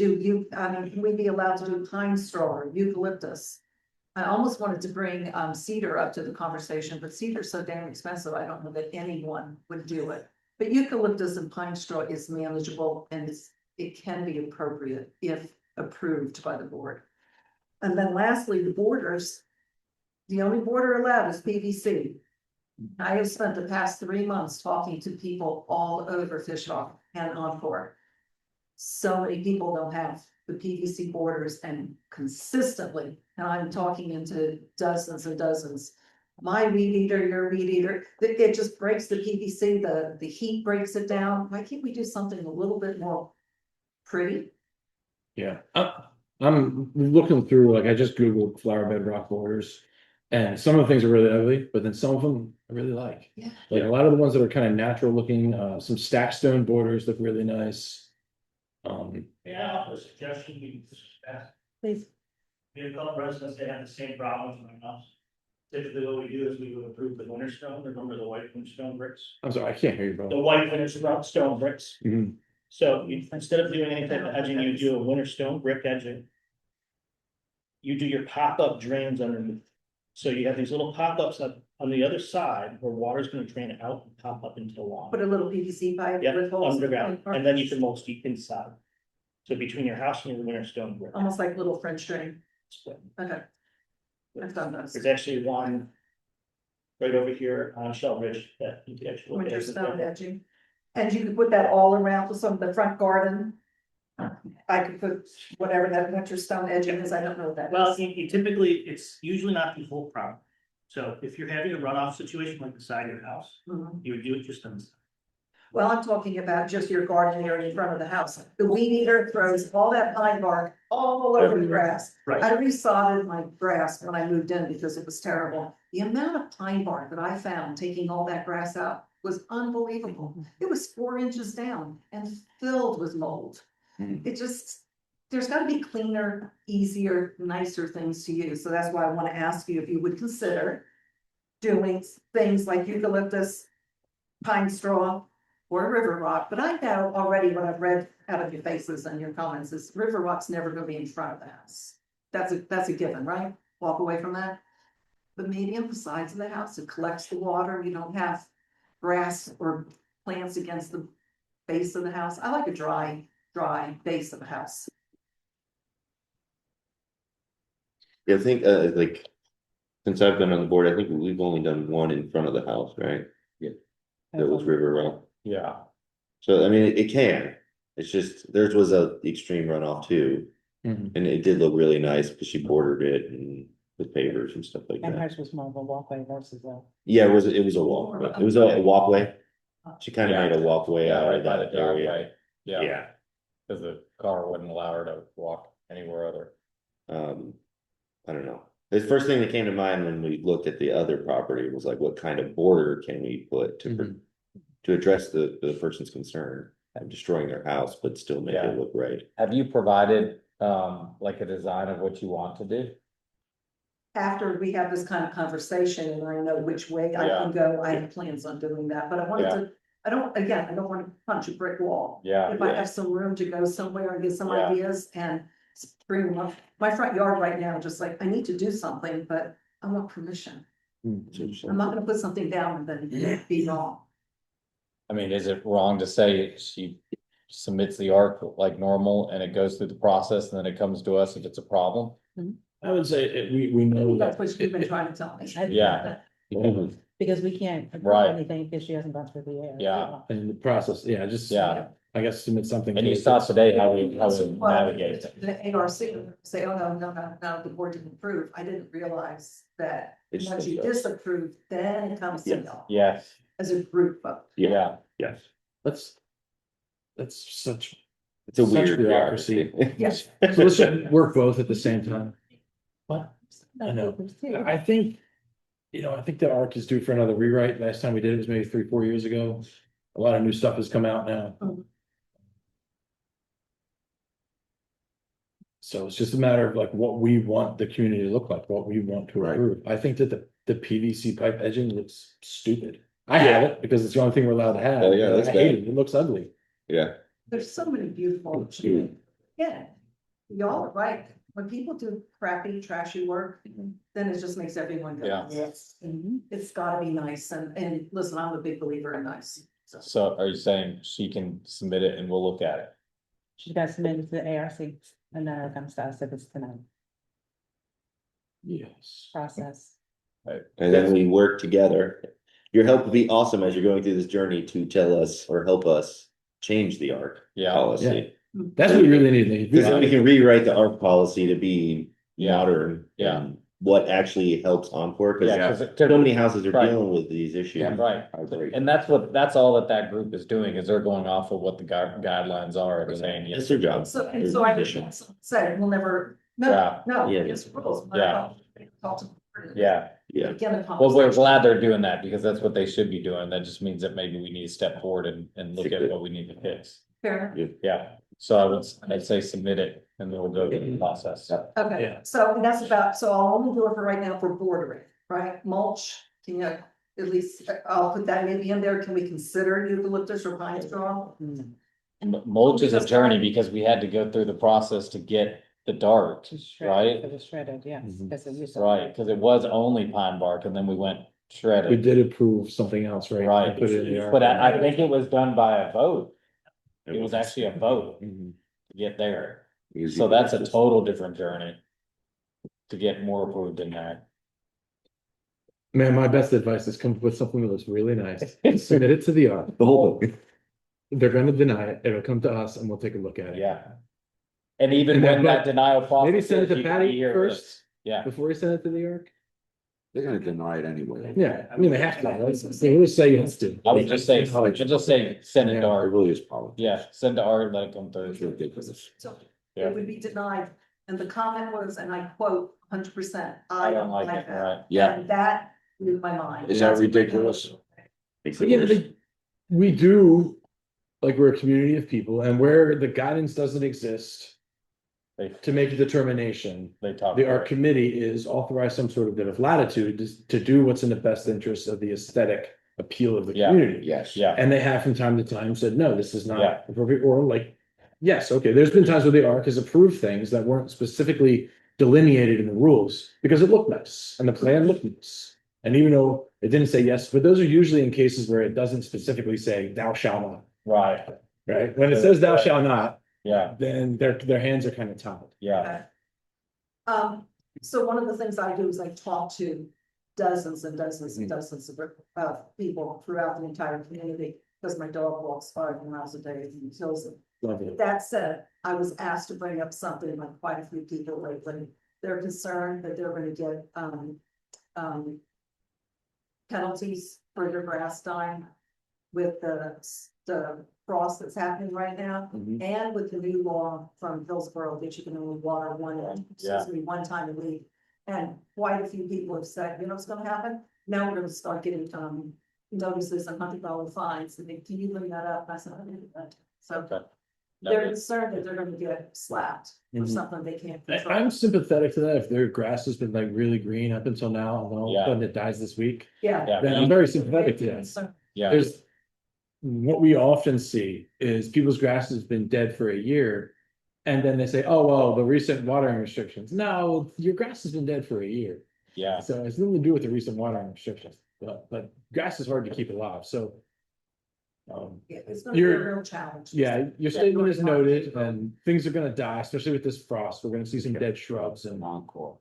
can we be allowed to do pine straw or eucalyptus? I almost wanted to bring cedar up to the conversation, but cedar's so damn expensive, I don't know that anyone would do it. But eucalyptus and pine straw is manageable and it can be appropriate if approved by the board. And then lastly, the borders. The only border allowed is PVC. I have spent the past 3 months talking to people all over Fish Hawk and Encore. So many people don't have the PVC borders and consistently, and I'm talking into dozens and dozens. My weed eater, your weed eater, it just breaks the PVC, the heat breaks it down. Why can't we do something a little bit more pretty? Yeah, I'm looking through, like, I just Googled flower bed rock borders. And some of the things are really ugly, but then some of them I really like. Yeah. Like a lot of the ones that are kind of natural looking, some stack stone borders look really nice. Yeah, a suggestion, we can discuss. Please. We have a couple residents that have the same problems in my house. Typically, what we do is we would approve the winter stone, remember the white winter stone bricks? I'm sorry, I can't hear you, The bro. white winter stone bricks. Mhm. So instead of doing any type of edging, you do a winter stone brick edging. You do your pop-up drains underneath. So you have these little pop-ups up on the other side where water's gonna drain out and pop up into the lawn. Put a little PVC pipe Yeah, with holes. underground, and then you can mulch the inside. So between your house and your winter stone brick. Almost like little French drain, okay. I've done those. There's actually one right over here on Shell Ridge that you can actually. Winter stone edging. And you could put that all around some of the front garden. I could put whatever that winter stone edging is, I don't know what that Well, is. you typically, it's usually not the whole problem. So if you're having a runoff situation like the side of your house, Mhm. you would do it just on the side. Well, I'm talking about just your garden area in front of the house. The weed eater throws all that pine bark all over the grass. Right. I resodded my grass when I moved in because it was terrible. The amount of pine bark that I found taking all that grass out was unbelievable. It was 4 inches down and filled with mold. It just, there's gotta be cleaner, easier, nicer things to use. So that's why I wanna ask you if you would consider doing things like eucalyptus, pine straw, or river rock, but I know already what I've read out of your faces and your comments is river rock's never gonna be in front of the house. That's a given, right? Walk away from that. But maybe on the sides of the house, it collects the water, you don't have grass or plants against the base of the house. I like a dry base of the house. Yeah, I think, like, since I've been on the board, I think we've only done one in front of the house, right? Yeah. That was River Rock. Yeah, So, I mean, it can, it's just, theirs was a extreme runoff too. Mhm. And it did look really nice because she bordered it and with pavers and stuff like And that. hers was more of a walkway versus a. Yeah, it was a walkway, it was a walkway. She kind of Yeah. made a walkway yeah, out right of by the that area. driveway, yeah, Yeah, cause the car wouldn't allow her to walk anywhere other. I don't know. The first thing that came to mind when we looked at the other property was like, what kind of border can we put Mhm. to address the person's concern of destroying their house, but still make Yeah. it look right? Have you provided, like a design of what you want to do? After we have this kind of conversation and I know which way I Yeah. can go, I have plans on doing that, but I wanted Yeah. to, I don't want to punch a brick wall. Yeah, If I have some room to go somewhere and get some Yeah. ideas and bring them up, my front yard right now, just like, I need to do something, but I want permission. I'm not gonna put something down and then be wrong. I mean, is it wrong to say she submits the arc like normal and it goes through the process and then it comes to us if it's a problem? I would say we know That's that. what you've been trying to tell me. Yeah. Because we can't approve Right. anything because she hasn't gone through the air. Yeah. In the process, yeah, just. Yeah. I guess submit something. And to you it saw that's- today how we Well, navigate it. The ARC say, oh, no, the board didn't approve. I didn't realize that It's once you still goes. disapprove, then it comes to Yes. y'all Yes, as a group vote. yeah, Yes, That's such. it's a Such weird bureaucracy. bureaucracy. Yes. So let's just work both at the same time. What? I know. I think, I think the arc is due for another rewrite. Last time we did it was maybe 3-4 years ago. A lot of new stuff has come out now. Mhm. So it's just a matter of like what we want the community to look like, what we want to Right. approve. I think that the PVC pipe edging looks stupid. I have it because it's the only thing we're allowed to have. Oh, yeah, but that's I hate bad. it. It looks ugly. Yeah, There's so many beautiful. Yeah, y'all are right. When people do crappy, trashy work, then it just makes everyone go, Yeah. yes. It's gotta be nice. And listen, I'm a big believer in nice. so are you saying she can submit it and we'll look at it? She's got to submit it to the ARC and then it comes to us if it's tonight Yes. process. and then we work together. Your help would be awesome as you're going through this journey to tell us or help us change the ARC Yeah, policy. That's what we really need. Because then we can rewrite the ARC policy to be Yeah. modern. Yeah. and what actually helps Encore, yeah, because cause so many houses are Right. dealing with these issues. yeah, right, I agree. and that's all that group is doing, is they're going off of what the guidelines are and saying, It's yes. their job. So, and so I just said, we'll never, no, Yeah. no, Yeah. it's rules. Yeah. Talk to the board. Yeah, Yeah, Begin a well, we're conversation. glad they're doing that, because that's what they should be doing, that just means that maybe we need to step forward and look at what we need to fix. Fair enough. Yeah, so I'd say submit it, and then we'll go through the process. Okay, Yeah. so that's about, so I'll only do it for right now for bordering, right? Mulch, can you, at least, I'll put that maybe in there. Can we consider eucalyptus or pine straw? Mulch is a journey, because we had to go through the process to get the dart, To shred, right? for the shredded, yes. Mhm. because it used to- Right, cause it was only pine bark, and then we went We shredded, did approve something else, right? right? And put it in the But ARC. I think it was done by a vote, it was actually a vote Mhm. to get there, Because so that's a total different journey. To get more approved in that. Man, my best advice is come up with something that looks really nice. Submit it to the ARC. The whole thing. They're gonna deny it. It'll come to us and we'll take a look at it. Yeah. And even And then, when that but denial process. maybe send it is, to you can Patty hear first. this. Yeah, Before we send it to the ARC? They're gonna deny it anyway. Yeah, I mean, they have to. Right? They always say you have to. I would just say, send it Yeah. to It Art, really is politics. yeah, send to Art, let it come through. It's ridiculous. So Yeah. it would be denied. And the comment was, and I quote 100%, I don't like it, that. right, Yeah. And that blew my mind. Is that ridiculous? Makes But it yeah, worse. we do, like, we're a community of people and where the guidance doesn't exist they, to make a determination. they talk. The about ARC it. committee is authorized some sort of bit of latitude to do what's in the best interest of the aesthetic appeal of the Yeah. community. Yes. Yeah, And they have from time to time said, no, this is Yeah. not appropriate, or like, yes, okay, there's been times where the ARC has approved things that weren't specifically delineated in the rules because it looked nice and the plan looked nice. And even though it didn't say yes, but those are usually in cases where it doesn't specifically say thou shalt not, right, right? When it says thou shalt not, yeah, then their hands are kind of tied. yeah, So one of the things I do is I talk to dozens and dozens and dozens of people throughout the entire community, because my dog walks 5 miles a day and he kills them. Lovely. That said, I was asked to bring up something like quite a few people lately. They're concerned that they're gonna get, penalties for their grass dying with the frost that's happening right now. Mhm. And with the new law from Hillsborough that you can only water one time a week. And quite a few people have said, you know what's gonna happen? Now we're gonna start getting, notices and $100 fines, and they, can you bring that up? I said, I didn't do that. So okay. they're concerned that they're gonna get slapped for Mhm. something they can't control. I'm sympathetic to that. If their grass has been like really green up until now, and then all of a Yeah. sudden it dies this week, Yeah. Yeah. then I'm very sympathetic to that. So, Yeah, There's, what we often see is people's grass has been dead for a year. And then they say, oh, well, the recent watering restrictions. No, your grass has been dead for a year. yeah, So it's nothing to do with the recent watering restrictions, but grass is hard to keep alive, so. yeah, it's gonna be a You're- real challenge. Yeah, your statement is noted, and things are gonna die, especially with this frost. We're gonna see some dead shrubs and, Encore.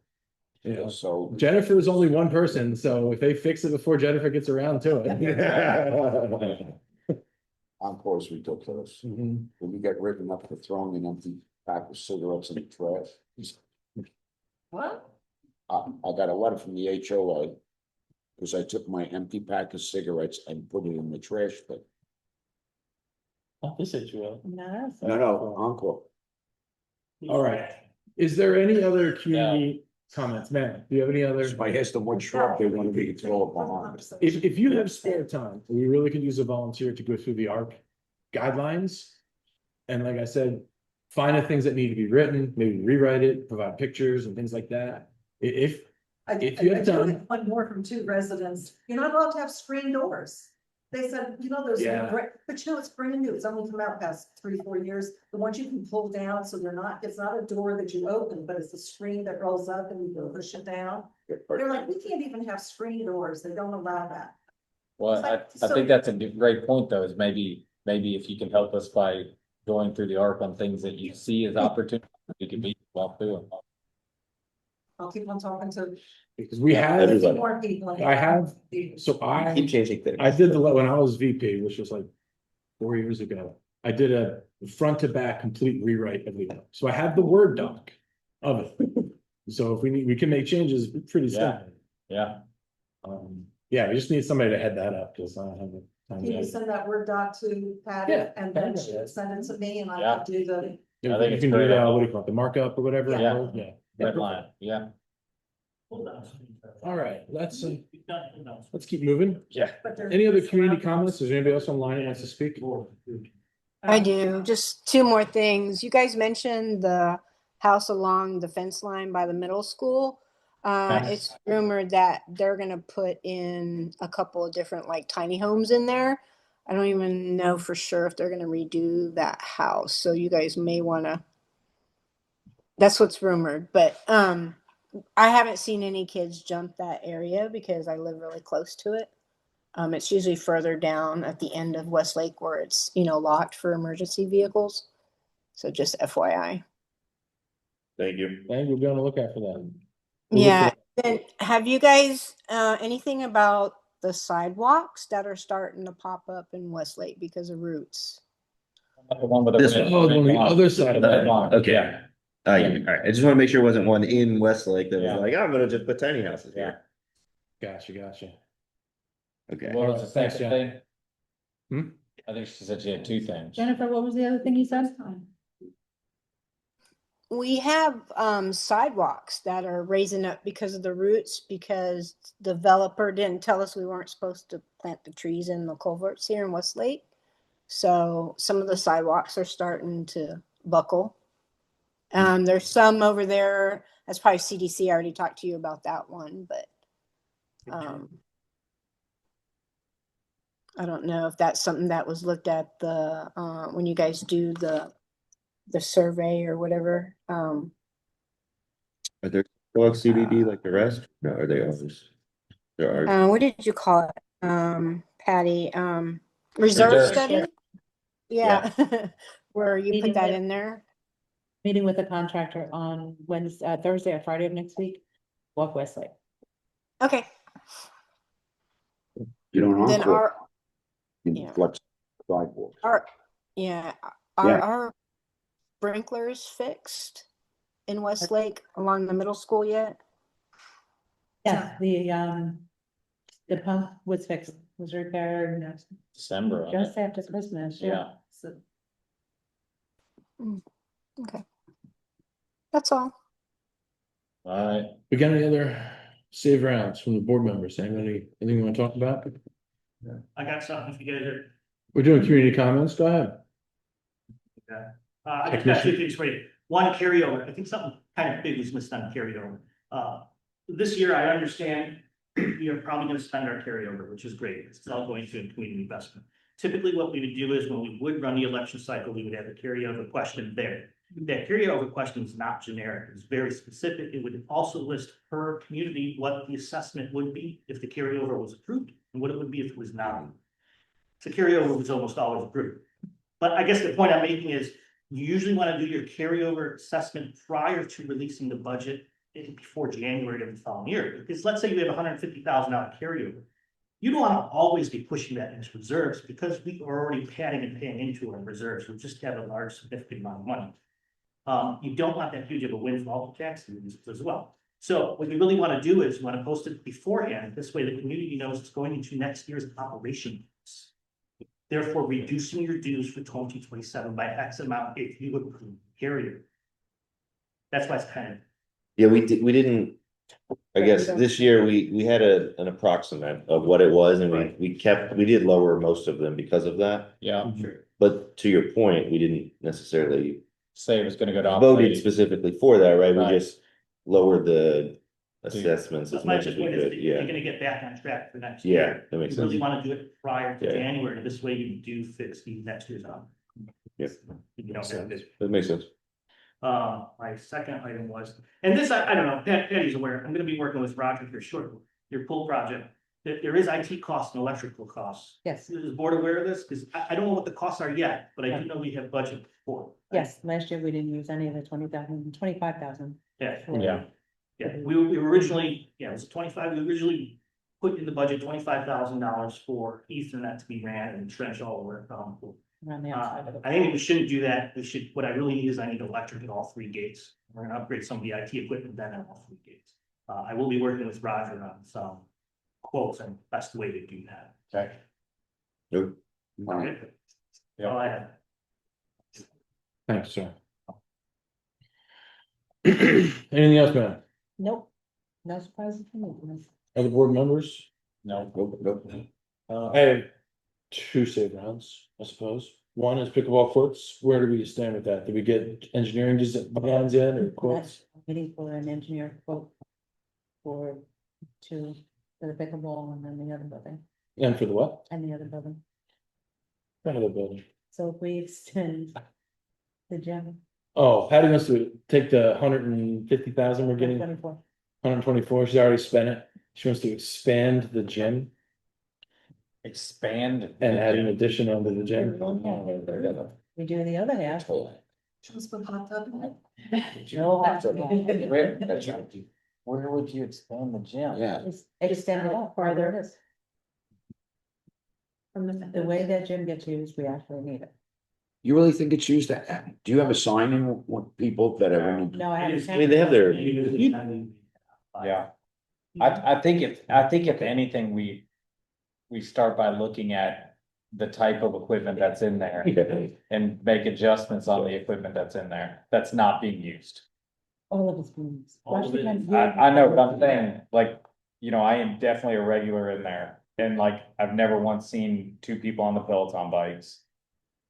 you know. So. Jennifer is only one person, so if they fix it before Jennifer gets around to it. Encore is ridiculous. Mhm. When you get written up for throwing an empty pack of cigarettes in the trash. What? I got a letter from the HOA. Because I took my empty pack of cigarettes and put it in the trash bin. Not this age, well. No, No, Encore. All right. Is there any other community comments, man? Do you have any other? So I asked them what shrub they wanted me to throw behind. If you have spare time, we really could use a volunteer to go through the ARC guidelines. And like I said, find the things that need to be written, maybe rewrite it, provide pictures and things like that. If If you have do done- get one more from 2 residents, you're not allowed to have screen doors. They said, you know, those, Yeah. but you know, it's brand new, it's only come out past 3-4 years, the ones you can pull down, so they're not, it's not a door that you open, but it's a screen that rolls up and you can push it down. They're like, we can't even have screen doors, they don't allow that. well, I think that's a great point, though, is maybe if you can help us by going through the ARC on things that you see as opportunities, we can be well through. I'll keep on talking to because we have, everybody. more people. I have, so Keep changing things. I did when I was VP, which was like 4 years ago, I did a front to back complete rewrite of it. So I have the Word doc of it. So if we can make changes pretty Yeah. soon. Yeah, Yeah, we just need somebody to head that up, because I don't have the time. Can you to- send that Word doc to Patty Yeah, and then Patty, she yeah. can send it to me and I Yeah. can do the. Yeah, I think you it's can do great. the, what do you call it, the markup or whatever. Yeah. Yeah. red line, yeah. All right, let's keep moving. Yeah. but there's- Any other community comments? Is there anybody else online that wants to speak? I do. Just 2 more things. You guys mentioned the house along the fence line by the middle school. Yes. It's rumored that they're gonna put in a couple of different like tiny homes in there. I don't even know for sure if they're gonna redo that house, so you guys may wanna. That's what's rumored, but I haven't seen any kids jump that area because I live really close to it. It's usually further down at the end of Westlake where it's, locked for emergency vehicles. So just FYI. Thank you. And we'll be on the lookout for that. We'll look Yeah. for- Then have you guys, anything about the sidewalks that are starting to pop up in Westlake because of roots? The one with the This red- one. Oh, on the red line. other side of The that. red line, Okay. yeah. All right. I just want to make sure it wasn't one in Westlake that was Yeah. like, I'm gonna just put tiny houses here. Gotcha. Okay. What was the Thanks, second Jen. thing? Hmm? I think she said she had 2 things. Jennifer, what was the other thing you said? We have sidewalks that are raising up because of the roots, because the developer didn't tell us we weren't supposed to plant the trees in the culverts here in Westlake. So some of the sidewalks are starting to buckle. There's some over there, that's probably CDC, I already talked to you about that one, but I don't know if that's something that was looked at when you guys do the survey or whatever. Are there co-op CBD like the rest? No, are they ours? There are. What did you call it? Patty, reserve Reserve. study? Yeah, where you Meeting put that with- in there. Meeting with the contractor on Wednesday, Thursday or Friday of next week, walk Westlake. Okay, You don't then encore. our, You yeah. flex sidewalks. yeah, Yeah. our sprinklers fixed in Westlake along the middle school yet? Yes, the pump was fixed, was repaired December. wasn't just after Christmas, it? Yeah. So Okay. That's all. All right. We got any other save rounds from the board members? Anything you want to talk about? I got something if you guys are. We're doing community comments. Go ahead. I just got two things for you. One, carryover. I think something kind of big was missed on carryover. This year, I understand we are probably going to spend our carryover, which is great. It's all going to community investment. Typically, what we would do is when we would run the election cycle, we would have a carryover question there. That carryover question is not generic. It's very specific. It would also list per community what the assessment would be if the carryover was approved and what it would be if it was not. So carryover was almost always approved. But I guess the point I'm making is you usually want to do your carryover assessment prior to releasing the budget before January of the following year. Because let's say you have $150,000 carryover. You don't want to always be pushing that into reserves because we are already padding and paying into our reserves. We just have a large significant amount of money. You don't want that huge of a windfall tax as well. So what you really want to do is you want to post it beforehand. This way the community knows it's going into next year's operation. Therefore, reducing your dues for 2027 by X amount if you approve carrier. That's why it's kind of. Yeah, we didn't, I guess this year we had an approximate of what it was and we did lower most of them because of that. Yeah. But to your point, we didn't necessarily Say it was gonna go down. voted specifically for that, right? We Right. just lowered the assessments as much as we could, You're yeah. gonna get back on track for next Yeah, year. that makes You really sense. want to do it prior to Yeah. January. This way you do fix the next year's on. Yeah. You don't have this. That makes sense. My second item was, and this, I don't know, Patty's aware, I'm gonna be working with Roger here shortly, your pool project. There is IT costs and electrical costs. yes, Is the board aware of this? Because I don't know what the costs are yet, but I do know we have budget for. it. yes, last year we didn't use any of the 25,000. Yeah. Yeah. Yeah, we were originally, it was 25, we originally put in the budget $25,000 for Ethernet to be ran and trench all the work on. Around the outside of it. I think we shouldn't do that. What I really need is I need electric at all three gates. We're gonna upgrade some of the IT equipment then at all three gates. I will be working with Roger on some quotes and best way to do that. Okay. Nope. All right. Yeah. All I have. Thanks, sir. Anything else, man? Nope, no surprises for me. Other board members? No. Nope. I have two save rounds, I suppose. One is pickleball courts. Where do we stand with that? Did we get engineering designs in or quotes? Waiting for an engineer quote for the pickleball and then the other building, And for the what? and the other building. Front of the building. So if we extend the gym. Oh, Patty wants to take the 150,000 we're getting, 24. 124, she's already spent it. She wants to expand the gym Expand. and add an addition onto the gym. We do the other half. Just put hot tub in it. No, Where would you expand the gym? Yeah. Just extend it out farther. It is. From the way that gym gets used, we actually need it. You really think it's used that? Do you have a sign in with people that are in? No, I haven't. I mean, they have their. Yeah. I think if anything, we start by looking at the type of equipment that's in there and make adjustments on the equipment that's in there, that's not being used. All of it's being used. All of it. I know what I'm saying, like, I am definitely a regular in there. And like, I've never once seen two people on the Peloton bikes.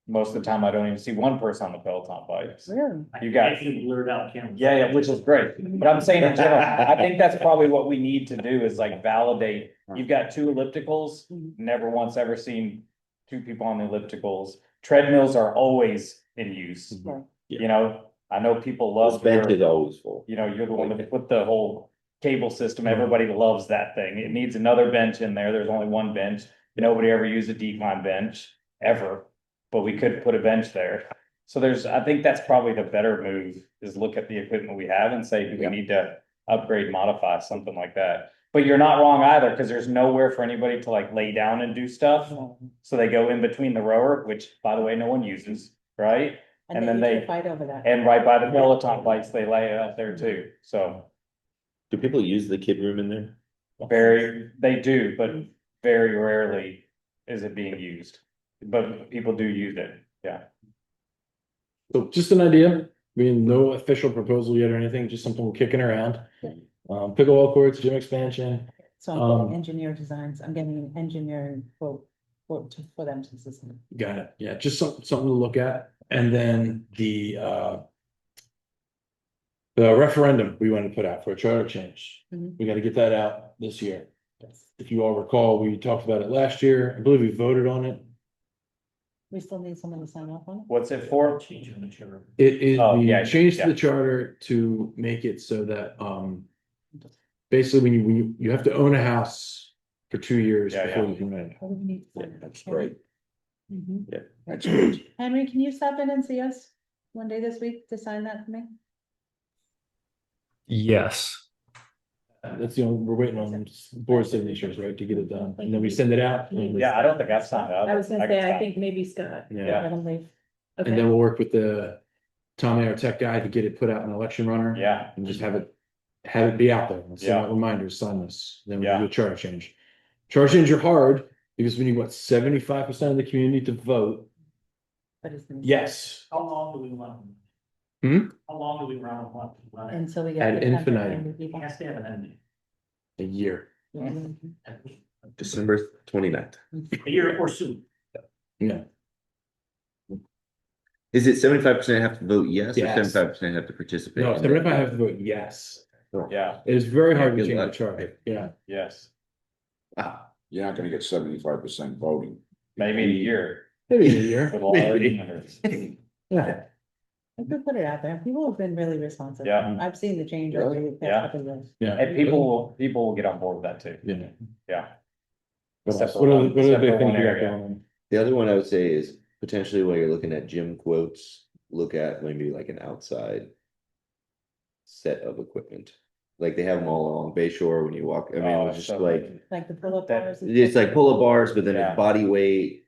most of the time I don't even see one person on the Peloton bikes. Really? You got, I can blur it out camera. yeah, which is great, but I'm saying in general, I think that's probably what we need to do is like validate. You've got 2 ellipticals, never once ever seen 2 people on the ellipticals. Treadmills are always in use. Right. You know, I know people This love bench is your, always full. you know, you're the one that put the whole cable system. Everybody loves that thing. It needs another bench in there. There's only one bench. Nobody ever used a decline bench ever, but we could put a bench there. So I think that's probably the better move is look at the equipment we have and say, do we need to upgrade, modify something like that? But you're not wrong either, because there's nowhere for anybody to like lay down and do stuff. So they go in between the rower, which by the way, no one uses, right? And then usually they, fight over that. and right by the Peloton bikes, they lay it out there too. So Do people use the kid room in there? they do, but very rarely is it being used. But people do use it, yeah. So just an idea, I mean, no official proposal yet or anything, just something we're kicking around. Pickleball courts, gym expansion, So I'm getting engineer designs, I'm getting an engineering quote for them to system. got it, yeah, just something to look at, and then the referendum we want to put out for a charter change. Mhm. We gotta get that out this year. If you all recall, we talked about it last year, I believe we voted on it. We still need someone to sign off on it. What's it for? Changing the chair. It is, Oh, we yeah, changed yeah. the charter to make it so that, basically when you have to own a house for 2 years Yeah, before yeah. you can rent it. Oh, we need to Yeah, sign it. that's great. Mhm. Yeah, that's good. Henry, can you stop in and see us one day this week to sign that for me? Yes. That's the only, we're waiting on board signatures, right, to get it done, and then we send it out. And Yeah, I don't think I've signed up. I was gonna can say, I sign. think maybe Scott. Yeah. I don't leave. then Okay, we'll work with the Tommy, our tech guy, to get it put out in an election runner. Yeah. And just have it be out there, and send out Yeah. reminders, sign this, then we Yeah. do a charter change. Charter change are hard, because we need, what, 75% of the community to vote, but it's. yes. How long do we want? Hmm? How long do we run it? Until we get. Ad the contract infinitum. and the It people. has to have an ending. A year, Mhm. December 29th. A year or soon. yeah, Is it 75% have to vote yes or Yes. 75% have to participate? no, in 75 it? have to vote yes, Yeah, it is very hard to Good change the luck. charter, yeah. yes, Ah, You're not gonna get 75% voting. maybe in a year. Maybe in a year. With all our members. Yeah, I could put it out there. People have been really responsive. Yeah. I've seen the change Really? over the Yeah. past couple of years. yeah. And people will get on board with that too. Yeah. Yeah. What Except else? for What one- other except big for things one you got area. going on? The other one I would say is potentially while you're looking at gym quotes, look at maybe like an outside set of equipment. Like they have them all along Bayshore when you walk, I mean, Oh, it's just so like, Like the pull-up That- bars. and it's stuff. like pull-up bars, but then Yeah. it's body weight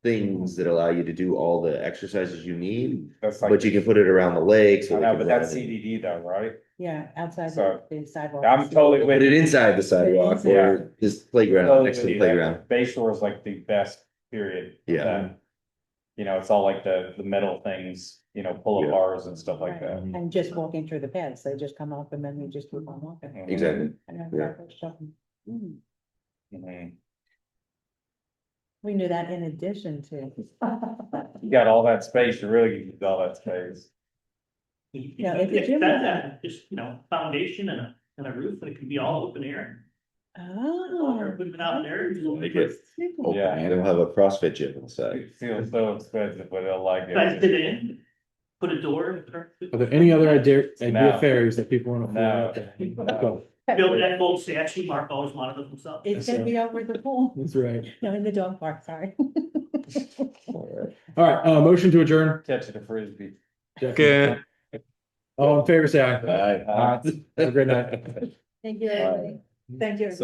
things that allow you to do all the exercises you need, That's like. but you can put it around the leg so I they know, can but run that's and- CDD though, right? Yeah, outside So, the sidewalk. I'm totally with Put it inside the sidewalk Yeah. or this playground, next to the playground. Bayshore is like the best period. for Yeah. that. You know, it's all like the metal things, you know, pull-up Yeah. bars and stuff like Right. that. And just walking through the paths, they just come up and then you just keep on walking. Exactly. I know Yeah. exactly what you're talking. Mm. Mhm. We knew that in addition to. You got all that space, you really use all that space. Yeah, if the gym was That, just, foundation and a roof, and it could be all open air. All our Oh. equipment out there. Make it Super. Yeah. And they'll have a CrossFit gym inside. It feels so expensive, but they'll like Guys fit it. in, put a door. Are there any other idea No. fairies that people want to? No. Build that gold statue, Mark always wanted of himself. It's gonna be over the pool. That's right. No, in the dog park, sorry. All right, motion to adjourn. Catch the frisbee. Okay. All in favor, say aye. Aye. Have a great night. Thank you, everybody. Thank you.